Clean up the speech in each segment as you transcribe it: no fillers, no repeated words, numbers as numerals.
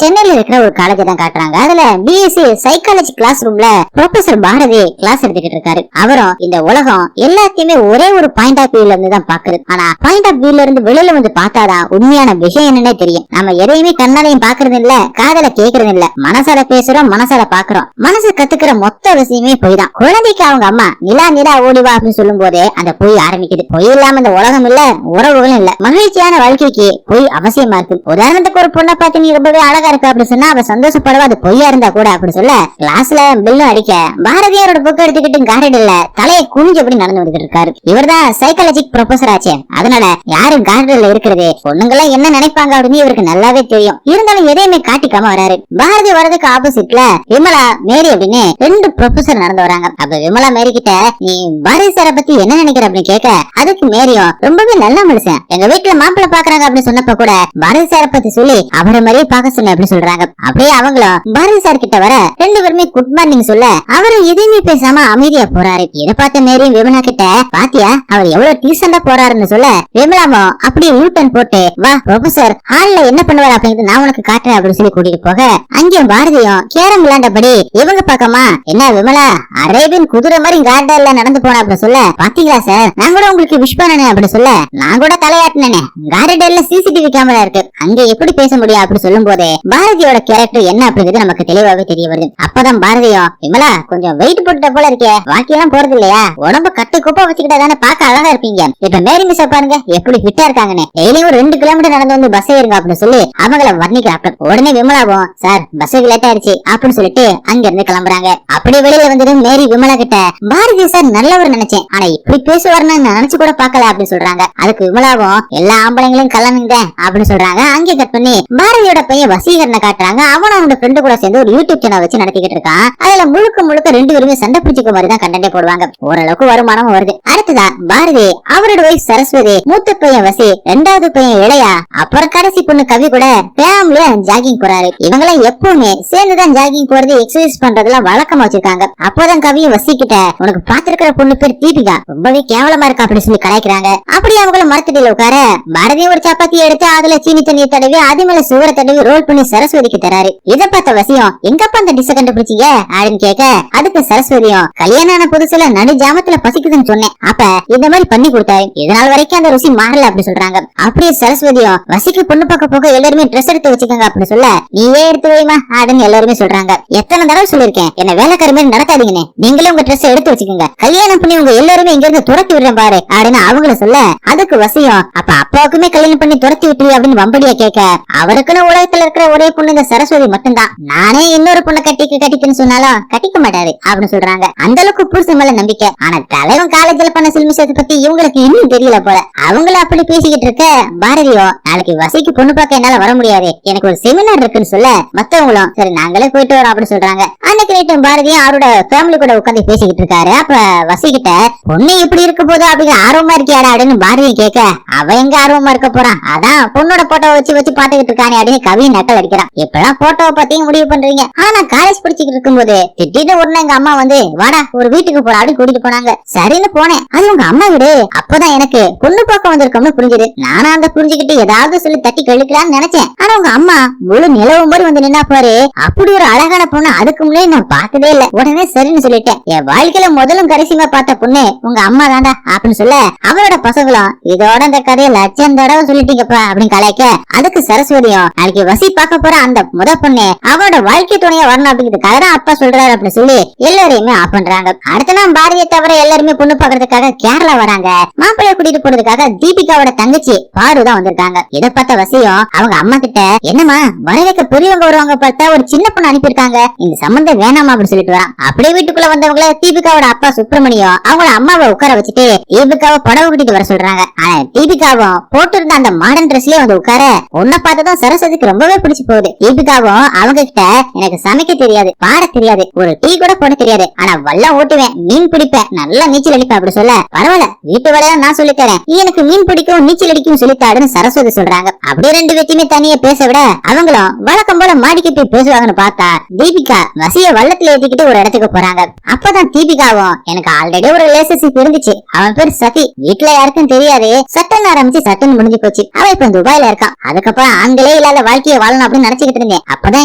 சென்னையில இருக்கிற ஒரு காலேஜ் தான் காட்டுறாங்க. அதுல பிஎஸ்சி சைக்காலஜி கிளாஸ் ரூம்ல ப்ரொஃபசர் பாரதி கிளாஸ் எடுத்துக்கிட்டு இருக்காரு. அவரும் இந்த உலகம் எல்லாத்தையுமே ஒரே ஒரு பாயிண்ட் ஆஃப் வியூல இருந்து தான் பாக்குறது. ஆனா பாயிண்ட் ஆஃப் வியூல இருந்து வெளியில வந்து பார்த்தாதான் உண்மையான விஷயம் என்னன்னே தெரியும். நம்ம எதையுமே கண்ணாலையும் பாக்குறது இல்ல, காதல கேக்குறது இல்ல, மனசால பேசுறோம், மனசால பாக்குறோம். மனசு கத்துக்கிற மொத்த விஷயமே பொய் தான். குழந்தைக்கு அவங்க அம்மா நிலா நிலா ஓடிவா அப்படின்னு சொல்லும் போதே அந்த பொய் ஆரம்பிக்குது. பொய் இல்லாம இந்த உலகம் இல்ல, உறவுகளும் இல்ல. மகிழ்ச்சியான வாழ்க்கைக்கு பொய் அவசியமா இருக்கு. உதாரணத்துக்கு ஒரு பொண்ணை பார்த்து நீ ரொம்பவே அழகா இருக்க அப்படின்னு சொன்னா அவ சந்தோஷப்படவா அது பொய்யா இருந்தா கூட அப்படி சொல்ல கிளாஸ்ல பெல்லும் அடிக்க பாரதியாரோட புக் எடுத்துக்கிட்டு கார்டன்ல தலையை குனிஞ்சபடி நடந்து வந்துட்டு இருக்காரு. இவர்தான் சைக்காலஜிக் ப்ரொஃபசர் ஆச்சே. அதனால யாரும் கார்டன்ல இருக்கிறது பொண்ணுங்கெல்லாம் என்ன நினைப்பாங்க அப்படின்னு இவருக்கு நல்லாவே தெரியும். இருந்தாலும் எதையுமே காட்டிக்காம வராரு. பாரதி வரதுக்கு ஆப்போசிட்ல விமலா மேரி அப்படின்னு ரெண்டு ப்ரொஃபசர் நடந்து வராங்க. அப்ப விமலா மேரி கிட்ட நீ பாரதி சாரை பத்தி என்ன நினைக்கிற அப்படின்னு கேட்க அதுக்கு மேரியும் ரொம்பவே நல்ல மனுஷன், எங்க வீட்டுல மாப்பிள்ள பாக்குறாங்க அப்படின்னு சொன்னப்ப கூட பாரதி சாரை பத்தி சொல்லி அவரை மாதிரியே பாக்க சொன்ன அப்படின்னு சொல்றாங்க. அப்படியே அவங்களும் பாரதி சார் கிட்ட வர ரெண்டு பேருமே குட் மார்னிங் சொல்ல அவரு எதையுமே பேசாம அமைதியா போறாரு. இதை பார்த்த மேரியும் விமலா கிட்ட பாத்தியா அவர் எவ்வளவு டீசெண்டா போறாருன்னு சொல்ல விமலாவும் அப்படியே யூட்டன் போட்டு வா ப்ரொஃபசர் ஹால்ல என்ன பண்ணுவாரு அப்படிங்கிறது நான் உனக்கு காட்டுறேன் அப்படின்னு சொல்லி கூட்டிட்டு போக அங்கேயும் பாரதியும் கேரம் விளையாண்டபடி இவங்க பாக்கமா என்ன விமலா அரேபியன் குதிரை மாதிரி கார்டன்ல நடந்து போன அப்படின்னு சொல்ல பாத்தீங்களா சார் நான் கூட உங்களுக்கு விஷ் பண்ணனே அப்படின்னு சொல்ல நான் கூட தலையாட்டினே கார்டன்ல சிசிடிவி கேமரா இருக்கு அங்க எப்படி பேச முடியும் அப்படி சொல்லும் போதே பாரதியோட கேரக்டர் என்ன அப்படிங்கிறது நமக்கு தெளிவாவே தெரிய வருது. அப்பதான் பாரதியும் விமலா கொஞ்சம் வெயிட் போட்டுட்ட போல இருக்கே, வாக்கியெல்லாம் போறது இல்லையா, உடம்பு கட்டு குப்பை வச்சுக்கிட்டா தானே பாக்க அழகா இருப்பீங்க, இப்ப மேரி மிஸ் பாருங்க எப்படி ஃபிட்டா இருக்காங்கன்னு டெய்லியும் ஒரு 2 கிலோமீட்டர் நடந்து வந்து பஸ் ஏறுங்க அப்படின்னு சொல்லி அவங்கள வர்ணிக்கிறாங்க. உடனே விமலாவும் சார் பஸ் லேட் ஆயிடுச்சு அப்படின்னு சொல்லிட்டு அங்க இருந்து கிளம்புறாங்க. அப்படி வெளியில வந்துட்டு மேரி விமலா கிட்ட பாரதி சார் நல்லவர் நினைச்சேன், ஆனா இப்படி பேசுவாருன்னு நினைச்சு கூட பாக்கல அப்படின்னு சொல்றாங்க. அதுக்கு விமலாவும் எல்லா ஆம்பளைங்களையும் கல்யாணம் தான் அப்படின்னு சொல்றாங்க. அங்கே கட் பண்ணி பாரதியோட பையன் வசீகரனை காட்டுறாங்க. அவன் அவனோட ஃப்ரெண்டு கூட சேர்ந்து ஒரு யூடியூப் சேனல் வச்சு நடத்திக்கிட்டு இருக்கான். அதுல முழுக்க ரெண்டு பேருமே சண்டை பிடிச்சிக்க மாதிரி தான் கண்டென்ட் போடுவாங்க. ஓரளவுக்கு வருமானம் வருது. அடுத்ததா பாரதி அவரோட வைஃப் சரஸ்வதி, மூத்த பையன் வசி, ரெண்டாவது பையன் இளையா, அப்புறம் கடைசி பொண்ணு கவி கூட ஃபேமிலியா ஜாகிங் போறாரு. இவங்கெல்லாம் எப்பவுமே சேர்ந்துதான் ஜாகிங் போறது, எக்ஸசைஸ் பண்றதெல்லாம் வழக்கமா வச்சிருக்காங்க. அப்போதான் கவியும் வசிக்கிட்ட உனக்கு பாத்துருக்கிற பொண்ணு பேர் தீபிகா ரொம்பவே கேவலமா இருக்கா அப்படின்னு சொல்லி கலாய்க்கிறாங்க. அப்படி அவங்கள மரத்தடியில உட்கார பாரதியும் ஒரு சப்பாத்தி எடுத்து அதுல சீனி தண்ணியை தடவி அது மேல சுவரை தடவி ரோல் பண்ணி சரஸ்வதிக்கு தராரு. இதை பார்த்த வசியம் எங்கப்பா அந்த டிஷ் கண்டுபிடிச்சீங்க அப்படின்னு கேட்க அதுக்கு சரஸ்வதியும் கல்யாணம் ஆன புதுசுல நடு ஜாமத்துல பசிக்குதுன்னு சொன்னேன், அப்ப இந்த மாதிரி பண்ணி கொடுத்தாரு, இதனால் வரைக்கும் அந்த ருசி மாறல அப்படி சொல்றாங்க. அப்படியே சரஸ்வதியும் வசிக்கு பொண்ணு பார்க்க போக எல்லாருமே ட்ரெஸ் எடுத்து வச்சுக்கோங்க அப்படின்னு சொல்ல நீயே எடுத்து வைமா அப்படின்னு எல்லாருமே சொல்றாங்க. எத்தனை தடவை சொல்லிருக்கேன் என்ன வேலைக்கார மாதிரி நடக்காதீங்கன்னு, நீங்களே உங்க ட்ரெஸ் எடுத்து வச்சுக்கோங்க, கல்யாணம் பண்ணி உங்க எல்லாருமே இங்க இருந்து துரத்தி விடுறேன் பாரு அப்படின்னு அவங்கள சொல்ல அதுக்கு வசியம் அப்ப அப்பாவுக்குமே கல்யாணம் பண்ணி துரத்தி விட்டுரு அப்படின்னு வம்படியா கேட்க அவருக்குன்னு உலகத்துல இருக்கிற ஒரே பொண்ணு இந்த சரஸ்வதி மட்டும்தான், நானே இன்னொரு பொண்ணை கட்டிக்குன்னு சொன்னாலும் கட்டிக்க மாட்டாரு அப்படின்னு சொல்றாங்க. அந்த அளவுக்கு புருஷன் மேல நம்பிக்கை. ஆனா தலைவன் காலேஜ்ல பண்ண சில்மிஷத்தை பத்தி இவங்களுக்கு இன்னும் தெரியல போல. அவங்கள அப்படி பேசிக்கிட்டு இருக்க பாரதியோ நாளைக்கு வசிக்கு பொண்ணு பார்க்க என்னால வர முடியாது, எனக்கு ஒரு செமினார் இருக்குன்னு சொல்ல மத்தவங்களும் சரி நாங்களே போயிட்டு வரோம் அப்படின்னு சொல்றாங்க. அன்னைக்கு நைட்டு பாரதியும் அவரோட ஃபேமிலி கூட உட்காந்து பேசிக்கிட்டு இருக்காரு. அப்ப வசிக்கிட்ட பொண்ணு இப்படி இருக்க போதோ அப்படிங்கிற ஆர்வமா இருக்கியாடா அப்படின்னு பாரதியும் கேட்க அவ எங்க ஆர்வமா இருக்க போறான், அதான் பொண்ணோட போட்டோ வச்சு பாத்துக்கிட்டு இருக்கானே அப்படின்னு கவி நக்கல் அடிக்கிறான். இப்பெல்லாம் போட்டோவை பத்தியும் முடிவு பண்றீங்க, ஆனா காலேஜ் படிச்சுக்கிட்டு இருக்கும்போது திடீர்னு உடனே எங்க அம்மா வந்து வாடா ஒரு வீட்டுக்கு போற அப்படின்னு கூட்டிட்டு போனாங்க. சரின்னு போனேன், அது உங்க அம்மா வீடு, அப்பதான் எனக்கு பொண்ணு பார்க்க வந்திருக்கோம்னு புரிஞ்சுது. நானும் அந்த புரிஞ்சுக்கிட்டு ஏதாவது சொல்லி தட்டி கழிக்கலான்னு நினைச்சேன். ஆனா உங்க அம்மா முழு நிலவு மாதிரி வந்து நின்னா பாரு, அப்படி ஒரு அழகான பொண்ணு அதுக்கு முன்னாடி நான் பார்த்ததே இல்ல. உடனே சரின்னு சொல்லிட்டேன், என் வாழ்க்கையில முதலும் கடைசியுமா பார்த்த பொண்ணு உங்க அம்மா தாண்டா அப்படின்னு சொல்ல அவரோட பசங்களும் இதோட அந்த கதையை லட்சம் தடவை சொல்லிட்டீங்கப்பா அப்படின்னு கலாய்க்க அதுக்கு சரஸ்வதியும் நாளைக்கு வசி பார்க்க போற அந்த முத பொண்ணு அவரோட வாழ்க்கை துணையா வரணும் அப்படிங்கிறதுக்காக தான் அப்பா சொல்றாரு அப்படின்னு சொல்லி எல்லாரையுமே ஆஃப் பண்றாங்க. அடுத்த நாள் பாரதியை தவிர எல்லாருமே பொண்ணு பாக்குறதுக்காக கேரளா வராங்க. மாப்பிள்ளைய கூட்டிட்டு போறதுக்காக தீபிகாவோட தங்கச்சி பாரு தான் வந்திருக்காங்க. இதை பார்த்த வசியம் அவங்க அம்மா கிட்ட என்னமா வரவேற்க பெரியவங்க வருவாங்க பார்த்தா ஒரு சின்ன பொண்ணு அனுப்பியிருக்காங்க, இந்த சம்பந்தம் வேணாமா அப்படின்னு சொல்லிட்டு வரான். அப்படியே வீட்டுக்குள்ள வந்தவங்கள தீபிகாவோட அப்பா சுப்பிரமணியம் அவங்கள அம்மாவை உட்கார வச்சுட்டு தீபிகாவை புடவை கூட்டிட்டு வர சொல்றாங்க. ஆனா தீபிகாவும் போட்டு இருந்த அந்த மாடர்ன் ட்ரெஸ்லயே வந்து உட்கார உன்னை பார்த்ததும் சரஸ்வதிக்கு ரொம்பவே பிடிச்சு போகுது. தீபிகாவும் அவங்க கிட்ட எனக்கு சமைக்க தெரியாது, பாட தெரியாது, ஒரு டீ கூட போட தெரியாது, ஆனா வல்லம் ஓட்டுவேன், மீன் பிடிப்பேன், நல்லா நீச்சல் அடிப்பேன் அப்படி சொல்ல பரவாயில்ல வீட்டு வேலையா நான் சொல்லித்தரேன், நீ எனக்கு மீன் பிடிக்கும் நீச்சல் அடிக்கும் சொல்லித்தாடுன்னு சரஸ்வதி சொல்றாங்க. அப்படியே ரெண்டு பேத்தையுமே தனியா பேச விட அவங்களும் வழக்கம் போல மாடிக்கு போய் பேசுவாங்கன்னு பார்த்தா தீபிகா வசி வசிய வள்ளத்துல ஏத்திக்கிட்டு ஒரு இடத்துக்கு போறாங்க. அப்பதான் தீபிகாவும் எனக்கு ஆல்ரெடி ஒரு ரிலேஷன்ஷிப் இருந்துச்சு, அவன் பேர் சதி, வீட்டுல யாருக்கும் தெரியாது, சட்டன் ஆரம்பிச்சு சட்டன் முடிஞ்சு போச்சு, அவன் இப்ப துபாயில இருக்கான். அதுக்கப்புறம் ஆண்களே இல்லாத வாழ்க்கையை வாழணும் அப்படின்னு நினைச்சுக்கிட்டு இருந்தேன். அப்பதான்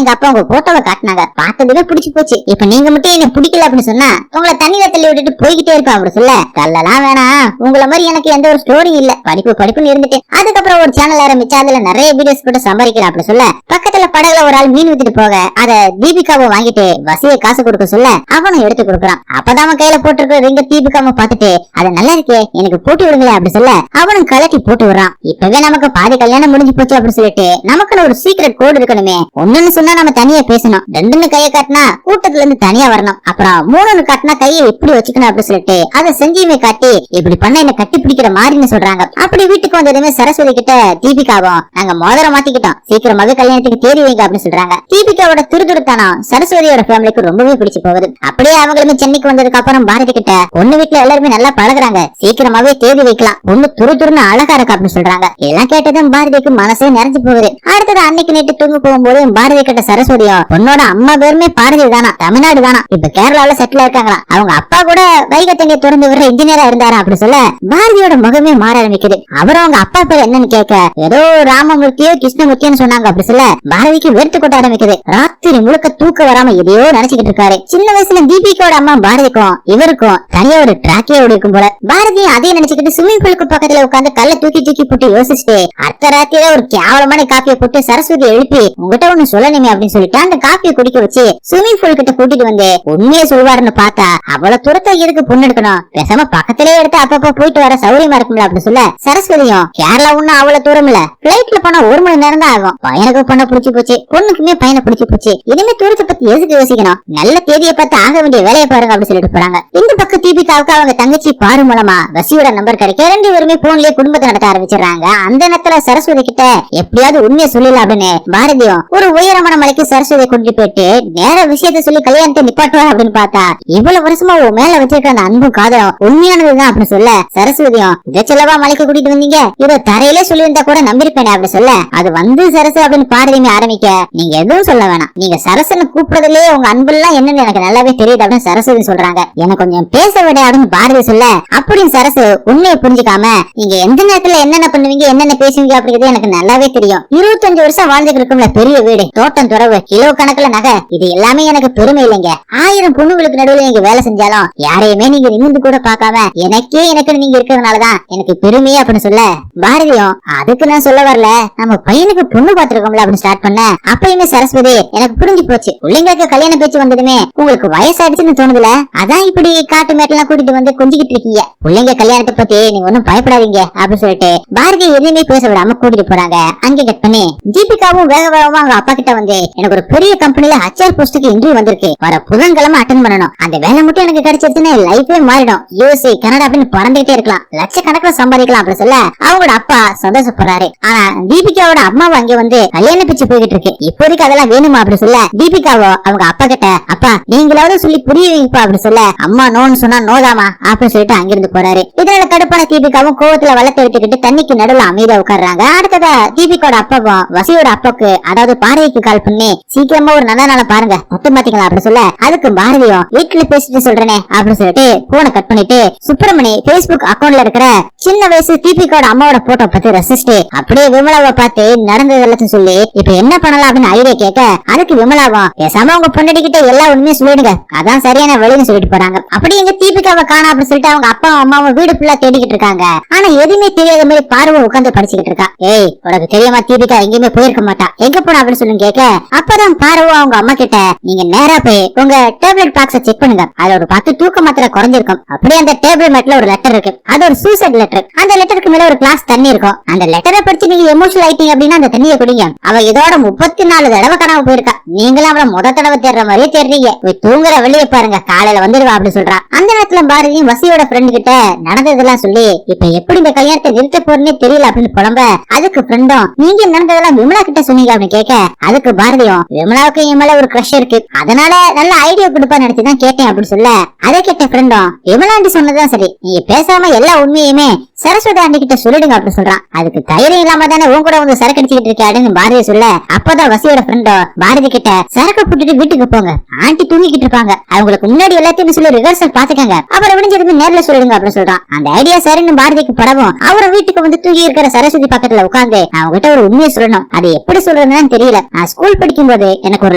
எங்க அப்பா உங்க போட்டோவை காட்டினாங்க, பார்த்ததுமே பிடிச்சு போச்சு. இப்ப நீங்க மட்டும் என்ன பிடிக்கல அப்படின்னு சொன்னா உங்களை தண்ணியில தள்ளி விட்டுட்டு போய்கிட்டே இருப்பேன் அப்படி சொல்ல, தள்ளலாம் வேணாம், உங்களை மாதிரி எனக்கு எந்த ஒரு ஸ்டோரி இல்ல, படிப்புன்னு இருந்துட்டு அதுக்கப்புறம் ஒரு சேனல் ஆரம்பிச்சு அதுல நிறைய வீடியோஸ் போட்டு சம்பாதிக்கிறேன் அப்படி சொல்ல, பக்கத்துல படகுல ஒரு ஆள் மீன் வித்துட்டு போக அத தீபிகாவை வாங்கிட்டு வசிய காசு கொடுக்க சொல்ல அவனும் எடுத்து கொடுக்குறான். அப்பதான் அவன் கையில போட்டிருக்க ரிங்க தீபிகாவை பார்த்துட்டு அதை நல்லா இருக்கே எனக்கு போட்டு விடுங்களேன் அப்படி சொல்ல அவனும் கலட்டி போட்டு விடுறான். இப்பவே நமக்கு பாதி கல்யாணம் முடிஞ்சு போச்சு அப்படின்னு சொல்லிட்டு நமக்குன்னு ஒரு சீக்ரெட் கோடு இருக்கணுமே, ஒண்ணுன்னு சொன்னா நம்ம தனியா பேசணும், ரெண்டுன்னு கையை காட்டினா கூட்டத்துல இருந்து தனியா வரணும், அப்புறம் மூணுன்னு காட்டினா கையை எப்படி வச்சுக்கணும் அப்படின்னு சொல்லிட்டு அதை செஞ்சுமே காட்டி இப்படி பண்ண என்ன கட்டி பிடிக்கிற மாதிரின்னு சொல்றாங்க. அப்படி வீட்டுக்கு வந்ததுமே சரஸ்வதி கிட்ட தீபிகாவும் நாங்க மோதிரம் மாத்திக்கிட்டோம், சீக்கிரமாவே கல்யாணத்துக்கு தேடி வைங்க அப்படின்னு சொல்றாங்க. தீபிகாவோட துருதுருத்தானம் சரஸ்வதியோட ஃபேமிலிக்கு ரொம்பவே பிடிச்சு போகுது. அப்படியே அவங்களுமே சென்னைக்கு வந்ததுக்கு அப்புறம் பாரதி கிட்ட பொண்ணு வீட்டுல எல்லாருமே நல்லா பழகுறாங்க, சீக்கிரமாவே தேடி வைக்கலாம், பொண்ணு துருதுருன்னு அழகா இருக்கு அப்படின்னு சொல்றாங்க. எல்லாம் கேட்டதும் பாரதிக்கு மனசே நிறைஞ்சு போகுது. அடுத்தது அன்னைக்கு நேற்று தூங்க போகும்போது பாரதி கிட்ட சரஸ்வதியும் பொண்ணோட அம்மா பேருமே பாரதி தானா, தமிழ்நாடு தானா, இப்ப கேரளாவில செட்டில் இருக்காங்களா, அவங்க அப்பா கூட வைகை தண்ணியை திறந்து விடுற இன்ஜினியரா இருந்தாரா அப்படி சொல்ல பாரதியோட முகமே மாற ஆரம்பிக்குது. அவரும் அவங்க அப்பா பேர் என்னன்னு கேட்க ஏதோ ராமமூர்த்தியோ கிருஷ்ணமூர்த்தியோன்னு சொன்னாங்க அப்படி சொல்ல பாரதிக்கு வெறுத்து கொட்ட ஆரம்பிக்குது. ராத்திரி முழுக்க தூக்க வராம எதையோ நினைச்சுக்கிட்டு இருக்காரு. சின்ன வயசுல தீபிகாவோட அம்மா பாரதிக்கும் இவருக்கும் தனியா ஒரு டிராக்கே ஓடிக்கும் போல. பாரதி அதே நினைச்சுக்கிட்டு ஸ்விமிங் பூலுக்கு பக்கத்துல உட்காந்து கல்ல தூக்கி தூக்கி போட்டு யோசிச்சுட்டு அர்த்த ராத்திரில ஒரு கேவலமான காப்பியை போட்டு சரஸ்வதி எழுப்பி உங்ககிட்ட ஒண்ணு சொல்லணுமே அப்படின்னு சொல்லிட்டு அந்த காப்பியை குடிக்க வச்சு ஸ்விமிங் பூல் கிட்ட கூட்டிட்டு வந்து உண்மையை சொல்வாருன்னு பார்த்தா அவ்வளவு தூரத்தை எதுக்கு பொண்ணு எடுக்கணும், பேசாம பக்கத்திலே எடுத்து அப்பப்ப போயிட்டு வர சௌரியமா இருக்கும்ல அப்படின்னு சொல்ல சரஸ்வதியும் கேரளா ஒண்ணும் அவ்வளவு தூரம் இல்ல, பிளைட்ல போனா 1 மணி நேரம் தான் ஆகும், பையனுக்கு பொண்ண பிடிச்சு போச்சு, பொண்ணுக்குமே பையனை பிடிச்சு போச்சு, இனிமே தூரத்தை பத்தி எதுக்கு யோசிக்கணும், நல்ல தேதியை பார்த்து ஆக வேண்டிய வேலையை பாருங்க அப்படின்னு சொல்லிட்டு போறாங்க. இந்த பக்கம் தீபிகாவுக்கு அவங்க தங்கச்சி பாரு மூலமா வசியோட நம்பர் கிடைக்க 2 பேருமே போன்லயே குடும்பத்தை நடத்த ஆரம்பிச்சிடறாங்க. அந்த நேரத்துல சரஸ்வதி கிட்ட எப்படியாவது உண்மையை சொல்லல அப்படின்னு பாரதியும் ஒரு உயரமான மலைக்கு சரஸ்வதியை கொண்டு போயிட்டு நேர விஷயத்த சொல்லி கல்யாணத்தை நிப்பாட்டுவார் அப்படின்னு பார்த்தா இவ்வளவு வருஷமா உன் மேல வச்சிருக்க அந்த அன்பும் காதலும் உண்மையானதுதான் அப்படின்னு சொல்ல சரஸ்வதியும் இதை சொல்லவா மலைக்கு கூட்டிட்டு வந்தீங்க, இதை தரையிலே சொல்லியிருந்தா கூட நம்பிருப்பேன் அப்படி சொல்ல அது வந்து சரசு அப்படின்னு பாரதியுமே ஆரம்பிக்க நீங்க எதுவும் சொல்ல வேணாம், நீங்க சரசன்னு கூப்பிடுறதுலயே உங்க அன்புலாம் என்னன்னு எனக்கு நல்லாவே தெரியுது அப்படின்னு சரஸ்வதி சொல்றாங்க. எனக்கு கொஞ்சம் பேச விட அப்படின்னு பாரதி சொல்ல அப்படின்னு சரசு உண்மையை புரிஞ்சுக்காம நீங்க எந்த நேரத்துல என்னென்ன பண்ணுவீங்க என்னென்ன பேசுவீங்க அப்படிங்கிறது எனக்கு நல்லாவே தெரியும், 25 வருஷம் வாழ்ந்துட்டு இருக்கும்ல பெரிய வீடு தோட்டம் துறவு கிலோ கணக்குல நகை, இது எல்லாமே எனக்கு பெருமை இல்லைங்க, 1000 பொண்ணுங்களுக்கு நடுவில் நீங்க வேலை செஞ்சாலும் யாரையுமே நீங்க நிமிந்து கூட பார்க்காம எனக்கு நீங்க இருக்கிறதுனாலதான் எனக்கு பெருமையே அப்படின்னு சொல்ல பாரதியும் அதுக்கு நான் சொல்ல வரல, நம்ம பையனுக்கு பொண்ணு பாத்துருக்கோம்ல அப்படின்னு ஸ்டார்ட் பண்ண அப்பயுமே சரஸ்வதி எனக்கு புரிஞ்சு போச்சு, பிள்ளைங்களுக்கு கல்யாணம் பேச்சு வந்ததுமே உங்களுக்கு வயசாயிடுச்சுன்னு தோணுதுல, அதான் இப்படி காட்டு மேட்டெல்லாம் கூட்டிட்டு வந்து கொஞ்சிக்கிட்டு இருக்கீங்க, பிள்ளைங்க கல்யாணத்தை பத்தி நீங்க ஒன்னும் பயப்படாதீங்க அப்படின்னு சொல்லிட்டு பாரதி எதுவுமே பேச விடாம கூட்டிட்டு போறாங்க. அங்கே கட் பண்ணி தீபிகாவும் வேக வேகமா அவங்க அப்பா கிட்ட வந்து எனக்கு ஒரு பெரிய கம்பெனில HR போஸ்டுக்கு இன்டர்வியூ வந்திருக்கு, வர புதன்கிழமை அட்டென்ட் பண்ணணும், அந்த வேலை மட்டும் எனக்கு கிடைச்சிருச்சுன்னா லைஃபே மாறிடும், USA கனடா அப்படின்னு பறந்துகிட்டே இருக்கலாம், லட்சக்கணக்கில் சம்பாதிக்கலாம் அப்படின்னு சொல்ல அவங்களோட அப்பா சந்தோஷப்படுறாரு. ஆனா தீபிகாவோட அம்மாவும் அங்க வந்து கல்யாண பிச்சு போய்கிட்டு இருக்கு, இப்போதைக்கு அதெல்லாம் வேணுமா அப்படின்னு சொல்ல தீபிகாவோ அவங்க அப்பா கிட்ட அப்பா நீங்களாவது சொல்லி புரிய வைப்பா அப்படின்னு சொல்ல அம்மா நோன்னு சொன்னா நோதாமா அப்படின்னு சொல்லிட்டு அங்கிருந்து போறாரு. இதனால கடுப்பான தீபிகாவும் கோவத்துல வளர்த்து எடுத்துக்கிட்டு தண்ணிக்கு நடுவுல அமைதியா உட்கார்றாங்க. அடுத்ததா தீபிகாவோட அப்பாவும் வசியோட அப்பாவுக்கு அதாவது பாரதிக்கு கால் பண்ணி சீக்கிரமா ஒரு நல்ல நாளை பாருங்க மொத்தம் பாத்தீங்களா அப்படின்னு சொல்ல அதுக்கு பாரதியும் வீட்டுல பேசிட்டு சொல்றேனே அப்படின்னு சொல்லிட்டு போனை கட் பண்ணிட்டு சுப்பிரமணி Facebook அக்கௌண்ட்ல இருக்கிற சின்ன வயசு தீபிகாவோட அம்மாவோட போட்டோ பத்தி ரசிச்சுட்டு அப்படியே விமலாவை பார்த்து நடந்தது எல்லாத்தையும் சொல்லி இப்ப என்ன பண்ணலாம் அப்படின்னு ஐடியா கேட்க அதுக்கு விமலாவும் பேசாம உங்க பொண்ணடிக்கிட்ட எல்லா உண்மையும் சொல்லிடுங்க அதான் சரியான வழின்னு சொல்லிட்டு போறாங்க. அப்படி எங்க தீபிகாவை காணா அப்படின்னு சொல்லிட்டு அவங்க அப்பாவும் அம்மாவும் வீடு ஃபுல்லா தேடிக்கிட்டு இருக்காங்க. ஆனா எதுவுமே தெரியாத மாதிரி பார்வை உட்காந்து படிச்சுக்கிட்டு இருக்கா. ஏய் உனக்கு தெரியாம தீபிகா எங்கேயுமே போயிருக்க மாட்டா, எங்க போனா அப்படின்னு சொல்லி கேட்க அப்பதான் பார்வை அவங்க அம்மா கிட்ட நீங்க நேரா போய் உங்க டேப்லெட் பாக்ஸ செக் பண்ணுங்க, அதுல ஒரு 10 தூக்க மாத்திரை குறைஞ்சிருக்கும், அப்படியே அந்த டேபிள் மேட்ல ஒரு லெட்டர் இருக்கு, அது ஒரு சூசைட் லெட்டர், அந்த லெட்டருக்கு மேல ஒரு கிளாஸ் தண்ணி இருக்கும், அந்த லெட்டரை படிச்சு நீங்க எமோஷனல் ஆயிட்டீங்க அப்படின்னா அந்த தண்ணியை குடிங்க. அவ இதோட 34 தடவை காணாம போயிருக்கா, நீங்களும் அவளை முத தடவை தேடுற மாதிரியே தேடுறீங்க, போய் தூங்குற வெளியே பாருங்க காலையில வந்துடுவா அப்படின்னு சொல்றா. அந்த நேரத்துல பாரதியும் வசியோட ஃப்ரெண்ட் கிட்ட நடந்ததெல்லாம் சொல்லி இப்ப எப்படி இந்த கல்யாணத்தை நிறுத்த போறேன்னே தெரியல அப்படின்னு புலம்ப அதுக்கு ஃப்ரெண்டும் நீங்க நடந்ததெல்லாம் விமலா கிட்ட சொன்னீங்க அப்படின்னு கேட்க அதுக்கு பாரதியும் விமலாவுக்கு என் மேல ஒரு கிரஷ் இருக்கு, அதனால நல்ல ஐடியா கொடுப்பா நினைச்சுதான் கேட்டேன் அப்படின்னு சொல்ல அதை கேட்ட ஃப்ரெண்டும் விமலாண்டி சொன்னதுதான் சரி, நீங்க பேசாம எல்லா உண்மையுமே சரஸ்வதி ஆண்டி கிட்ட சொல்லிடுங்க அப்படின்னு சொல்றான். அதுக்கு தைரியம் இல்லாம தானே உன் கூட வந்து சரக்கு அடிச்சுக்கிட்டு இருக்க அப்படின்னு பாரதி சொல்ல, அப்பதான் வசியோட ஃப்ரெண்டோ பாரதி கிட்ட சரக்கு போட்டுட்டு வீட்டுக்கு போங்க, ஆண்டி தூங்கிக்கிட்டு இருப்பாங்க, அவங்களுக்கு முன்னாடி எல்லாத்தையும் சொல்லி ரிஹர்சல் பாத்துக்கங்க, அப்புறம் விடிஞ்சதுக்கு நேர்ல சொல்லிடுங்க அப்படின்னு சொல்றான். அந்த ஐடியா சரின்னு பாரதிக்கு படவும் அவரை வீட்டுக்கு வந்து தூங்கி இருக்கிற சரஸ்வதி பக்கத்துல உட்கார்ந்து அவங்க கிட்ட ஒரு உண்மையை சொல்லணும். அது எப்படி சொல்றதுன்னு தெரியல. நான் ஸ்கூல் படிக்கும் போது எனக்கு ஒரு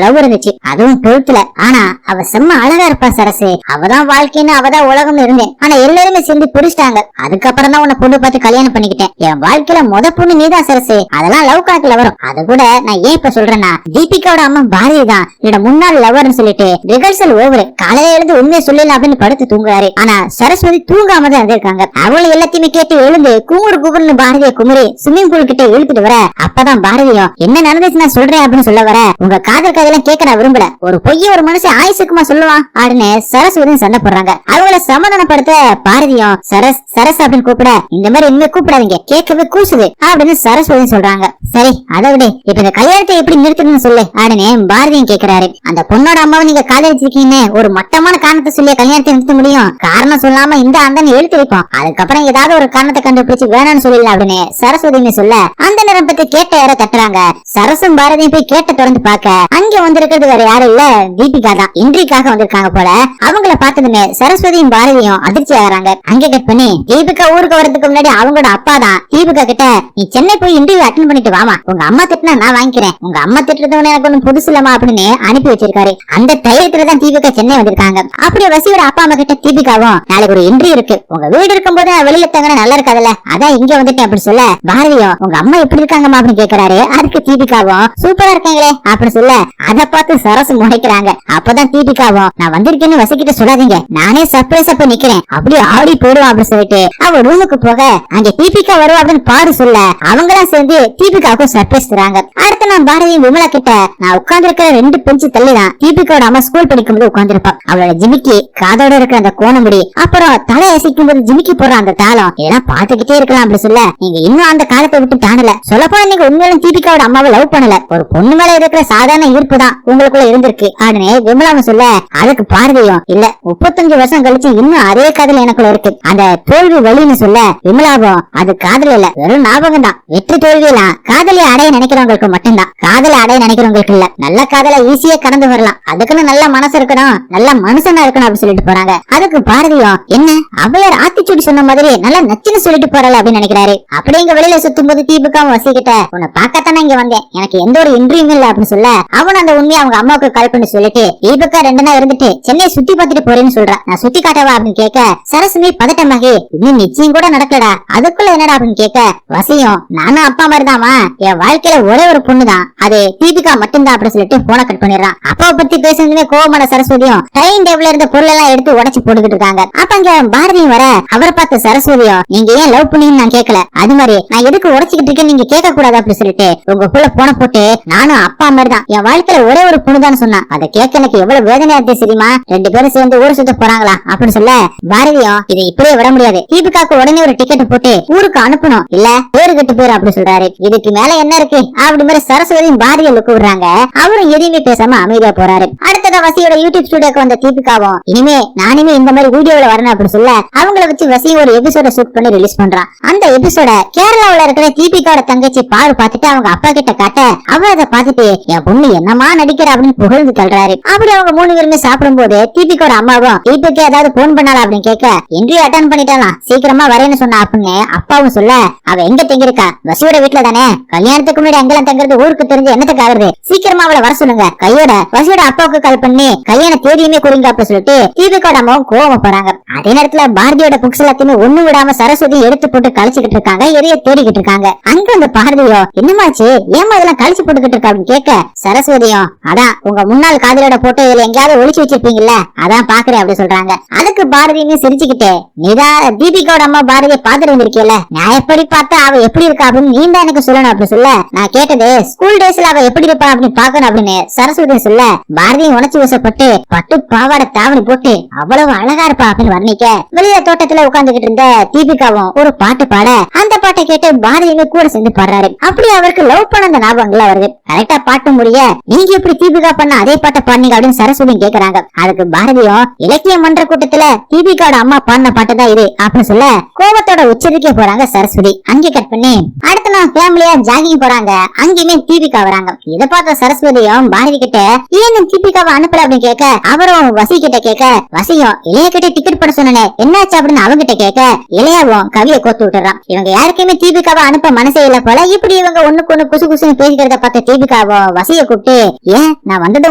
லவ் இருந்துச்சு, அதுவும் 12th. ஆனா அவ செம்ம அழகா இருப்பா சரசு, அவதான் வாழ்க்கைன்னு அவதான் உலகம் இருந்தேன். ஆனா எல்லாருமே சேர்ந்து புடிச்சிட்டாங்க. அதுக்கப்புறம் தான் உன்னை பொண்ணு பார்த்து கல்யாணம் பண்ணிக்கிட்டேன். என் வாழ்க்கையில முத பொண்ணு நீதான் சரசு. அதெல்லாம் லவ் கணக்குல வரும். அது கூட நான் ஏன் இப்ப சொல்றேன்னா, தீபிகாவோட அம்மா பாரதி தான் என்னோட முன்னாள் லவர்னு சொல்லிட்டு ரிஹர்சல் ஓவர் காலையில எழுந்து உண்மையை சொல்லலாம் அப்படின்னு படுத்து தூங்குறாரு. ஆனா சரஸ்வதி தூங்காம தான் இருந்திருக்காங்க. அவளும் எல்லாத்தையுமே கேட்டு எழுந்து குமுறு குமுறுன்னு பாரதிய குமுறி ஸ்விம்மிங் பூல் கிட்ட இழுத்துட்டு வர, அப்பதான் பாரதியும் என்ன நடந்துச்சு நான் சொல்றேன் அப்படின்னு சொல்ல வர, உங்க காதல் கதையெல்லாம் கேட்க நான் விரும்பல, ஒரு பொய்ய ஒரு மனுஷன் ஆயுசுக்குமா சொல்லுவான் அப்படின்னு சரஸ்வதியும் சண்டை போடுறாங்க. அவங்கள சமாதானப்படுத்த பாரதியும் சரஸ் சரஸ் அப்படின்னு கூப்பிட, இந்த மாதிரி இனிமே கூப்பிடாதீங்க, கேட்கவே கூசுது அப்படின்னு சரஸ்வதி சொல்றாங்க. சரி அதை விட இப்ப இந்த கல்யாணத்தை எப்படி நிறுத்தணும்னு சொல்லு அப்படின்னு பாரதியும் கேக்குறாரு. அந்த பொண்ணோட அம்மாவை நீங்க காதலிச்சிருக்கீங்கன்னு ஒரு மட்டமான காரணத்தை சொல்லி கல்யாணத்தை நிறுத்த முடியும், காரணம் சொல்லாம இந்த அந்த எழுத்து வைப்போம், அதுக்கப்புறம் ஏதாவது ஒரு காரணத்தை கண்டுபிடிச்சு வேணாம்னு சொல்லல அப்படின்னு சரஸ்வதினு சொல்ல, அந்த நேரம் பத்தி கேட்ட யார தட்டுறாங்க. சரசும் பாரதியும் போய் கேட்ட திறந்து பாக்க அங்க வந்திருக்கிறது வேற யாரும் இல்ல, தீபிகா தான். இன்ட்ரிக்காக வந்திருக்காங்க போல. அவங்கள பார்த்ததுமே சரஸ்வதியும் பாரதியும் அதிர்ச்சி ஆகிறாங்க. அங்க கட் பண்ணி தீபிகா ஊருக்கு வரதுக்கு முன்னாடி அவங்களோட அப்பா தான் தீபிகா கிட்ட, நீ சென்னை போய் இன்டர்வியூ அட்டெண்ட் பண்ணிட்டு வாமா, உங்க அம்மா திட்டினா நான் வாங்கிக்கிறேன், உங்க அம்மா திட்டுறது எனக்கு ஒன்னும் புதுசு இல்லமா அப்படின்னு அனுப்பி வச்சிருக்காரு. அந்த தைரியத்துலதான் தீபிகா சென்னை வந்திருக்காங்க. அப்படியே வசியோட அப்பா அம்மா கிட்ட தீபிகாவும், நாளைக்கு ஒரு இன்டர்வியூ இருக்கு, உங்க வீடு இருக்கும் போது வெளியில தங்கினா நல்லா இருக்காதுல்ல, அதான் இங்க வந்துட்டேன் அப்படின்னு சொல்ல, பாரதியும் உங்க அம்மா எப்படி இருக்காங்கம்மா அப்படின்னு கேக்குறாரு. அதுக்கு தீபிகாவும் சூப்பரா இருக்காங்களே அப்படின்னு சொல்ல, அதை பார்த்து சரசு முறைக்கிறாங்க. அப்பதான் தீபிகாவும், நான் வந்திருக்கேன்னு வசிக்கிட்ட சொல்லாதீங்க, நானே சர்ப்ரைஸ் அப்ப நிக்கிறேன், அப்படியே ஆடி போடுவோம் அப்படின்னு சொல்லிட்டு அவ ரூமுக்கு போக, அங்க தீபிகா வருவா அப்படின்னு பாரு சொல்ல, அவங்களாம் சேர்ந்து தீபிகாவுக்கும் சர்ப்ரைஸ் தராங்க. அடுத்து நான் பாரதியும் விமலா கிட்ட, நான் உட்கார்ந்து இருக்கிற 2 பெஞ்சு தள்ளிதான் தீபிகாவோட அம்மா ஸ்கூல் படிக்கும்போது உட்கார்ந்துருப்பா. அவளோட ஜிமிக்கி, காதோட இருக்கிற அந்த கோணமுடி, அப்புறம் தலை அசைக்கும் போது ஜிமிக்கி போடுற அந்த தாளம், இதெல்லாம் பாத்துக்கிட்டே இருக்கலாம் அப்படின்னு சொல்ல, நீங்க இன்னும் அந்த காலத்தை விட்டு தாண்டல, சொல்லப்போனா நீங்க உண்மையிலும் தீபிகாவோட அம்மாவை லவ் பண்ணல, ஒரு பொண்ணு மேல இருக்கிற சாதாரண ஈர்ப்பு தான் உங்களுக்குள்ள இருந்திருக்கு அப்படின்னு விமலாவும் சொல்ல, அதுக்கு பாரதியும், இல்ல 35 வருஷம் கழிச்சு இன்னும் அதே காதல் எனக்குள்ள இருக்கு, அந்த தோல்வி வழின்னு சொல்ல, விமலாவும் அது காதல் இல்ல, வெறும் ஞாபகம் தான், வெற்றி தோல்வி எல்லாம் காதலியை அடைய நினைக்கிறவங்களுக்கு மட்டும்தான், காதலை அடைய நினைக்கிறவங்களுக்கு இல்ல, நல்ல காதலை ஈஸியா கடந்து வரலாம், அதுக்குன்னு நல்ல மனசு இருக்கணும், நல்ல மனுஷனா இருக்கணும் அப்படின்னு சொல்லிட்டு போறாங்க. அதுக்கு பாரதியும், என்ன அவையார் ஆத்திச்சூடி சொன்ன மாதிரி நல்லா நச்சுன்னு சொல்லிட்டு போறல அப்படின்னு நினைக்கிறாரு. அப்படி இங்க வெளியில சுத்தும் போது தீபிகாவும் வசிக்கிட்ட, உன்னை பார்க்கத்தானே இங்க வந்தேன், எனக்கு எந்த ஒரு இன்ட்ரியும் இல்ல அப்படின்னு சொல்ல, அவன் அந்த உண்மையை அவங்க அம்மாவுக்கு கால் பண்ணி சொல்லிட்டு, தீபிகா 2 நாள் இருந்துட்டு சென்னை சுத்தி பார்த்துட்டு போறேன்னு சொல்றா, நான் சுத்தி காட்டவா அப்படின்னு கேட்க, சரசுமி பதட்டமாகி, இன்னும் நிச்சயம் கூட நடக்கலடா, அதுக்குள்ள என்னடா அப்படின்னு கேட்க, வசியும், நானும் அப்பா மாதிரிதாமா, என் வாழ்க்கையில ஒரே ஒரு பொண்ணுதான், அது தீபிகா மட்டும்தான் அப்படின்னு சொல்லிட்டு போனை கட் பண்ணிடுறான். அப்பாவை பத்தி பேசுறதுமே கோவமான சரஸ்வதியும் டைனிங் டேபிள்ல இருந்த பொருள் எல்லாம் எடுத்து உடைச்சு போட்டுக்கிட்டு இருக்காங்க. அப்ப அங்க பாரதியும் வர, அவரை பார்த்த சரஸ்வதியும், நீங்க ஏன் லவ் பண்ணீங்கன்னு நான் கேட்கல, அது மாதிரி நான் எதுக்கு உடைச்சுக்கிட்டு இருக்கேன் நீங்க கேட்க கூடாது அப்படின்னு சொல்லிட்டு உங்களுக்குள்ள போன போட்டு, நானும் அப்பா மாதிரி தான், என் வாழ்க்கையில ஒரே ஒரு பொண்ணுதான் சொன்னா, அதை கேட்க எனக்கு எவ்வளவு வேதனையா இருக்கு தெரியுமா, 2 பேரும் சேர்ந்து ஊர் சுத்த போறாங்களா அப்படின்னு சொல்ல, பாரதியும் இதை இப்படியே விட முடியாது, தீபிகாக்கு உடனே ஒரு டிக்கெட் போட்டு ஊருக்கு அனுப்பணும், இல்ல பேரு கட்டு பேரு அப்படின்னு சொல்றாரு. இதுக்கு மேல என்ன இருக்கு அப்படி மாதிரி சரஸ்வதியும் பாரதியை லுக்கு விடுறாங்க. அவரும் எதையுமே பேசாம அமைதியா போறாரு. அடுத்ததா வசியோட யூடியூப் ஸ்டுடியோக்கு வந்த தீபிகாவும், இனிமே நானுமே இந்த மாதிரி வீடியோல வரணும் அப்படின்னு சொல்ல, அவங்கள வச்சு வசி ஒரு எபிசோட ஷூட் பண்ணி ரிலீஸ் பண்றான். அந்த எபிசோட கேரளாவுல இருக்கிற தீபிகாவோட தங்கச்சி பாரு பாத்துட்டு அவங்க அப்பா கிட்ட காட்ட, அவர் அதை பாத்துட்டு என் பொண்ணு என்னமா நடிக்கிற அப்படின்னு புகழ்ந்து தள்ளுறாரு. அப்படி அவங்க 3 பேருமே சாப்பிடும் போது தீபிகாவோட அம்மாவும் தீபிகா ஏதாவது போன் பண்ணாலா அப்படின்னு கேட்க, இன்டர்வியூ அட்டெண்ட் பண்ணிட்டாலாம், சீக்கிரமா வரேன்னு சொன்னா அப்படின்னு அப்பாவும் சொல்ல, அவ எங்க தங்கிருக்கா, வசியோட வீட்டுல தானே, கல்யாணத்துக்கு முன்னாடி அங்கெல்லாம் தங்குறது ஊருக்கு தெரிஞ்சு என்னத்துக்கு ஆகுது, சீக்கிரமா அவளை வர சொல்லுங்க, கையோட வசியோட அப்பாவுக்கு கால் பண்ணி கல்யாண தேதியுமே குறிங்க அப்படின்னு சொல்லிட்டு தீபிகாவோட அம்மாவும் கோவம் போறாங்க. அதே நேரத்துல பாரதியோட புக்ஸ் எல்லாத்தையுமே ஒண்ணு விடாம சரஸ்வதி எடுத்து போட்டு கழிச்சுக்கிட்டு இருக்காங்க, எதைய தேடிக்கிட்டு இருக்காங்க. அங்க அந்த பாரதியோ, என்னமாச்சு ஏமா இதெல்லாம் கழிச்சு போட்டுக்கிட்டு இருக்கா அப்படின்னு கேட்க, சரஸ்வதியும், அதான் உங்க முன்னாள் காதலோட போட்டோ இதுல எங்கேயாவது ஒளிச்சு வச்சிருப்பீங்கல்ல, அதான் பாக்குறேன் அப்படின்னு சொல்றாங்க. அதுக்கு பாரதியுமே சிரிச்சுக்கிட்டே, நீதான் தீபிகாவோட அம்மா பாரதியை பாத்துட்டு வந்திருக்கீல்ல, நான் எப்படி பார்த்தா அவ எப்படி இருக்கா அப்படின்னு நீ தான் எனக்கு சொல்லணும் அப்படின்னு சொல்ல, நான் கேட்டது ஸ்கூல் டேஸ்ல அவ எப்படி இருப்பா அப்படின்னு பாக்கணும் அப்படின்னு சரஸ்வதி சொல்ல, பாரதியும் உணர்ச்சி வசப்பட்டு பட்டு பாவாடை தாவணி போட்டு அவ்வளவு அழகா இருப்பா அப்படின்னு வர்ணிக்க, வெளியில தோட்டத்துல உட்கார்ந்துகிட்டு இருந்த தீபிகாவும் ஒரு பாட்டு பாட, அந்த பாட்டை கேட்டு பாரதியுமே கூட சேர்ந்து பாடுறாரு. அப்படி அவருக்கு லவ் பண்ண அந்த ஞாபகங்கள்லாம் வருது. கரெக்டா பாட்டு முடிய நீங்க எப்படி தீபிகா பண்ண அதே பாட்டை பாடுனீங்க அப்படின்னு சரஸ்வதி கேக்குறாங்க. அதுக்கு பாரதியும் இலக்கிய மன்ற கூட்டத்துல தீபிகாவோட அம்மா பாடின பாட்டு தான் இது அப்படின்னு சொல்ல கோபத்தோட உச்சரிக்க போறாங்க சரஸ்வதி. அங்கே கட் பண்ணி அடுத்த நாள் ஃபேமிலியா ஜாகிங் போறாங்க. அங்கேயுமே தீபிகா வராங்க. இதை பார்த்த சரஸ்வதியும் பாரதி கிட்ட ஏன் தீபிகாவை அனுப்பல அப்படின்னு கேட்க அவரும் வசி கிட்ட கேட்க வசியும் இளைய கிட்ட டிக்கெட் பண்ண சொன்னே என்னாச்சு அப்படின்னு அவங்க கிட்ட கேட்க இளையாவும் கவியை கோத்து விட்டுறான். இவங்க யாருக்குமே தீபிகாவை அனுப்ப மனசே இல்ல போல. இப்படி இவங்க ஒண்ணுக்கு ஒண்ணு குசு குசுன்னு பேசிக்கிறத பார்த்த தீபிகாவோ வசிய கூப்பிட்டு ஏன் நான் வந்தது